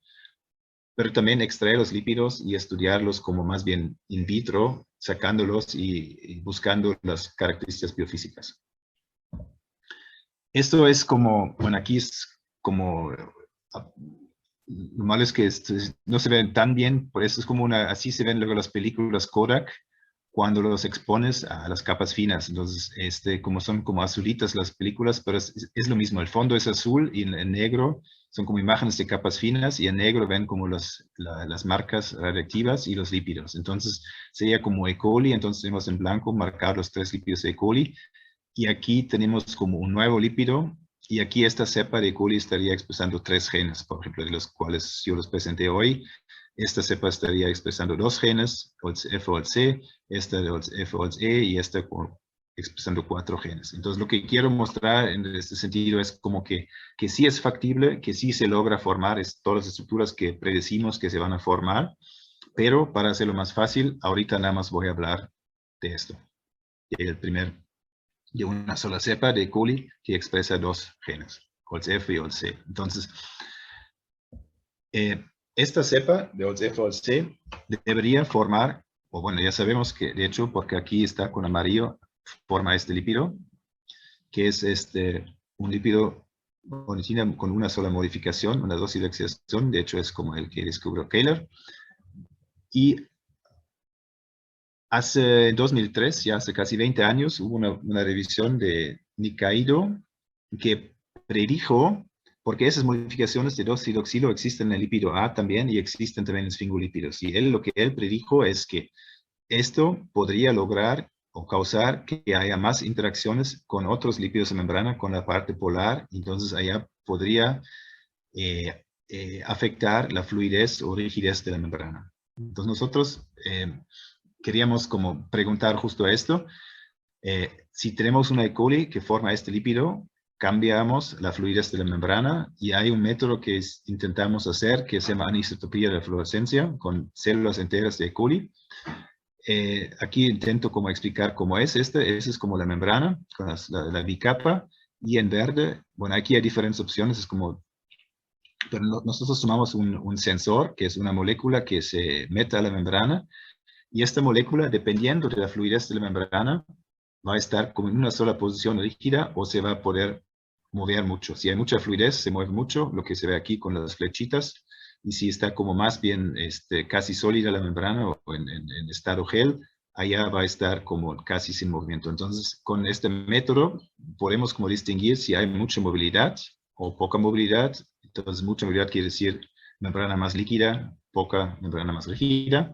pero también extraer los lípidos y estudiarlos como más bien in vitro, sacándolos y buscando las características biofísicas. Esto es como, bueno, aquí es como, lo malo es que no se ven tan bien, por eso es como así se ven luego las películas Kodak, cuando los expones a las capas finas. Entonces, como son como azulitas las películas, pero es lo mismo. El fondo es azul y en negro son como imágenes de capas finas, y en negro ven como las marcas radiactivas y los lípidos. Entonces, sería como E. coli. Entonces, tenemos en blanco marcar los 3 lípidos de E. coli. Y aquí tenemos como un nuevo lípido Y aquí esta cepa de E. coli estaría expresando 3 genes, por ejemplo, de los cuales yo los presenté hoy. Esta cepa estaría expresando 2 genes, F o C, esta de F o E y esta expresando 4 genes. Entonces, lo que quiero mostrar en este sentido es como que sí es factible, que sí se logra formar todas las estructuras que predecimos que se van a formar, pero para hacerlo más fácil, ahorita nada más voy a hablar de esto. De una sola cepa de E. coli que expresa 2 genes, F y C. Entonces, esta cepa de F o C debería formar, o bueno, ya sabemos que de hecho, porque aquí está con amarillo, forma este lípido, que es un lípido origina con una sola modificación, una dosilaxización, de hecho es como el que descubrió Keller. Y hace 2003, ya hace casi 20 años, hubo una revisión de Nikaido que predijo, porque esas modificaciones de 2-hidroxilo existen en el lípido A también y existen también en sfingolípidos. Y lo que él predijo es que esto podría lograr o causar que haya más interacciones con otros lípidos de membrana, con la parte polar, entonces allá podría afectar la fluidez o rigidez de la membrana. Entonces nosotros queríamos como preguntar justo esto, si tenemos una E. coli que forma este lípido, cambiamos la fluidez de la membrana y hay un método que intentamos hacer que se llama anisotropía de la fluorescencia con células enteras de E. coli. Aquí intento como explicar cómo es esa es como la membrana, con la bicapa, y en verde, bueno, aquí hay diferentes opciones, es como, pero nosotros tomamos un sensor, que es una molécula que se mete a la membrana, y esta molécula, dependiendo de la fluidez de la membrana, va a estar como en una sola posición rígida o se va a poder mover mucho. Si hay mucha fluidez, se mueve mucho, lo que se ve aquí con las flechitas, y si está como más bien casi sólida la membrana o en estado gel, allá va a estar como casi sin movimiento. Entonces, con este método podemos como distinguir si hay mucha movilidad o poca movilidad. Entonces, mucha movilidad quiere decir membrana más líquida, poca membrana más rígida.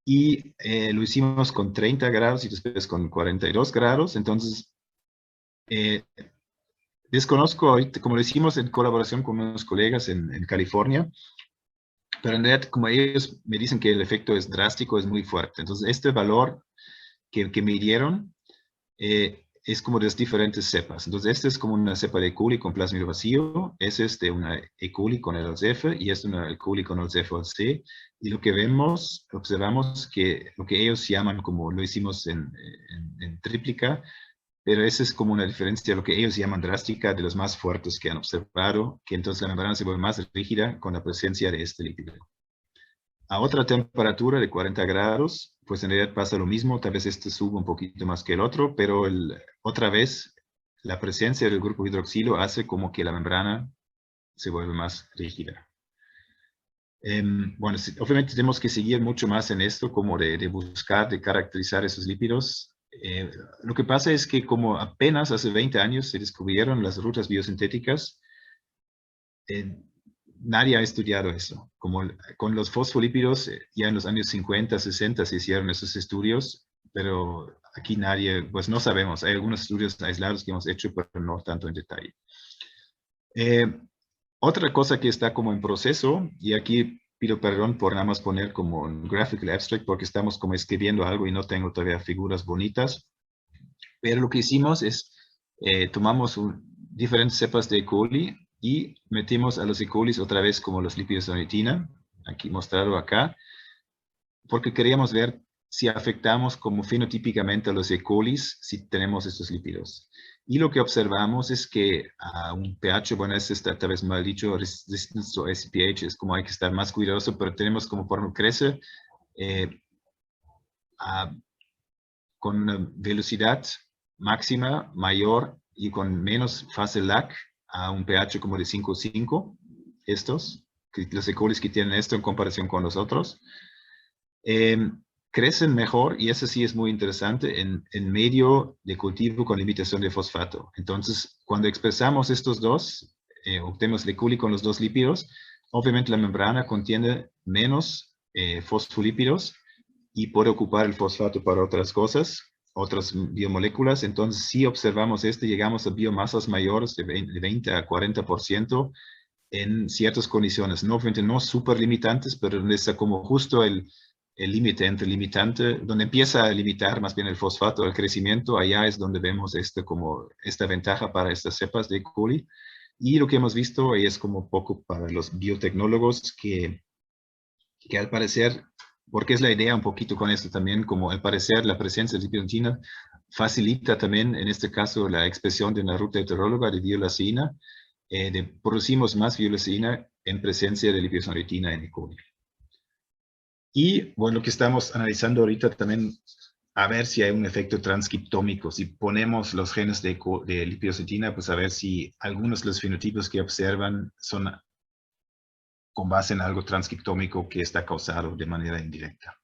Y lo hicimos con 30 grados y después con 42 grados. Entonces, desconozco ahorita, como lo hicimos en colaboración con unos colegas en California, pero en realidad, como ellos me dicen que el efecto es drástico, es muy fuerte. Entonces, este valor que midieron es como de las diferentes cepas. Entonces, este es como una cepa de E. coli con plasmido vacío, ese es de una E. coli con LZF y es una E. coli con LZF-C. Y lo que observamos que lo que ellos llaman, como lo hicimos en tríplica, pero esa es como una diferencia de lo que ellos llaman drástica, de los más fuertes que han observado, que entonces la membrana se vuelve más rígida con la presencia de este lípido. A otra temperatura de 40 grados, pues en realidad pasa lo mismo, tal vez este sube un poquito más que el otro, pero otra vez la presencia del grupo hidroxilo hace como que la membrana se vuelve más rígida. Bueno, obviamente tenemos que seguir mucho más en esto, como de buscar, de caracterizar esos lípidos. Lo que pasa es que como apenas hace 20 años se descubrieron las rutas biosintéticas, nadie ha estudiado eso. Como con los fosfolípidos, ya en los años 50, 60 se hicieron esos estudios, pero aquí nadie, pues no sabemos. Hay algunos estudios aislados que hemos hecho, pero no tanto en detalle. Otra cosa que está como en proceso, y aquí pido perdón por nada más poner como un graphical abstract, porque estamos como escribiendo algo y no tengo todavía figuras bonitas, pero lo que hicimos es, tomamos diferentes cepas de E. coli, y metimos a los E. colis otra vez como los lípidos de ornitina, aquí mostrado acá, porque queríamos ver si afectamos como fenotípicamente a los E. colis si tenemos estos lípidos. Y lo que observamos es que a un pH, bueno, está tal vez mal dicho, resistance to SPH, es como hay que estar más cuidadoso, pero tenemos como por crece con una velocidad máxima mayor y con menos fase lag a un pH como de 5,5, los E. colis que tienen esto en comparación con los otros, crecen mejor, y eso sí es muy interesante, en medio de cultivo con limitación de fosfato. Entonces, cuando expresamos estos dos, obtenemos E. coli con los dos lípidos, obviamente la membrana contiene menos fosfolípidos y puede ocupar el fosfato para otras cosas. otras biomoléculas. Entonces, si observamos llegamos a biomasas mayores de 20 a 40% en ciertas condiciones, no súper limitantes, pero donde está como justo el límite entre limitante, donde empieza a limitar más bien el fosfato el crecimiento, allá es donde vemos esta ventaja para estas cepas de E. coli. Y lo que hemos visto es como poco para los biotecnólogos que al parecer, porque es la idea un poquito con esto también, como al parecer la presencia de lipidoleucina facilita también, en este caso, la expresión de una ruta heteróloga de bioleucina, producimos más bioleucina en presencia de lipidoleucina en E. coli. Y bueno, lo que estamos analizando ahorita también, a ver si hay un efecto transcriptómico. Si ponemos los genes de lipidoleucina, pues a ver si algunos de los fenotipos que observan son con base en algo transcriptómico que está causado de manera indirecta.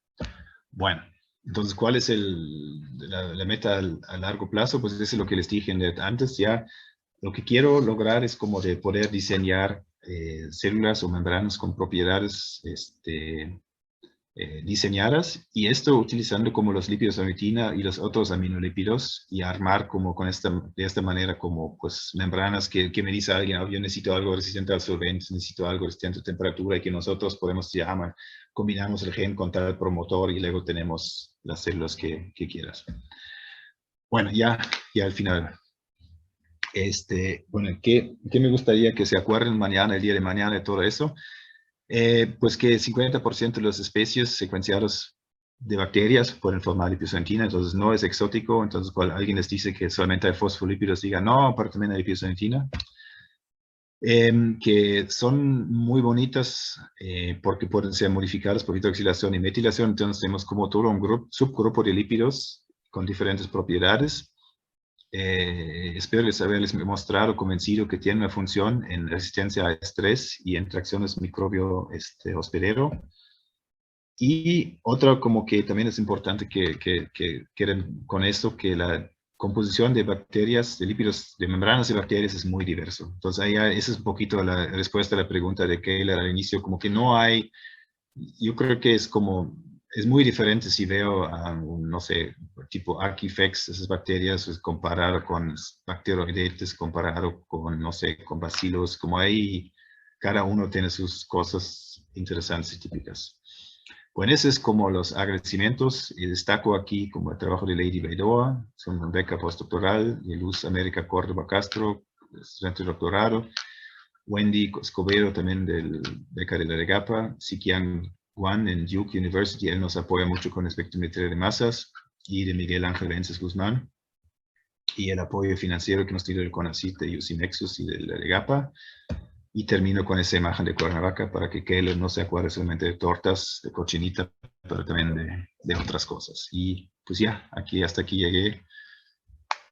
Bueno, entonces, ¿cuál es la meta a largo plazo? Pues eso es lo que les dije antes. Ya lo que quiero lograr es como de poder diseñar células o membranas con propiedades diseñadas, y esto utilizando como los lípidos de aminotina y los otros aminolípidos, y armar como de esta manera como pues membranas que me dice alguien, yo necesito algo resistente al solvente, necesito algo resistente a temperatura, y que nosotros podemos llamar, combinamos el gen con tal promotor y luego tenemos las células que quieras. Bueno, ya al final. Bueno, ¿qué me gustaría que se acuerden el día de mañana de todo eso? Pues que 50% de las especies secuenciadas de bacterias pueden formar lipidoleucina, entonces no es exótico. Entonces, cuando alguien les dice que solamente hay fosfolípidos, digan, no, pero también hay lipidoleucina. Que son muy bonitas porque pueden ser modificadas por hidroxilación y metilación. Entonces, tenemos como todo un subgrupo de lípidos con diferentes propiedades. Espero haberles mostrado, convencido que tiene una función en resistencia a estrés y en tracciones microbio hospedero. Y otra como que también es importante que queden con esto, que la composición de bacterias, de lípidos, de membranas de bacterias es muy diverso. Entonces, esa es un poquito la respuesta a la pregunta de Kayla al inicio, como que no hay, yo creo que es muy diferente si veo a no sé, tipo Archifex, esas bacterias, comparado con Bacteroidetes, comparado con, no sé, con bacilos, como ahí cada uno tiene sus cosas interesantes y típicas. Bueno, ese es como los agradecimientos, y destaco aquí como el trabajo de Lady Baidoa, son una beca postdoctoral, de Luz América Córdoba Castro, estudiante de doctorado, Wendy Escobedo también del beca de la Regapa, Sikian Juan en Duke University, él nos apoya mucho con espectrometría de masas, y de Miguel Ángel Vences Guzmán, y el apoyo financiero que nos dio el CONACYT de UC Nexus y de la Regapa. Y termino con esa imagen de Cuernavaca para que Keller no se acuerde solamente de tortas, de cochinita, pero también de otras cosas. Y pues ya, hasta aquí llegué.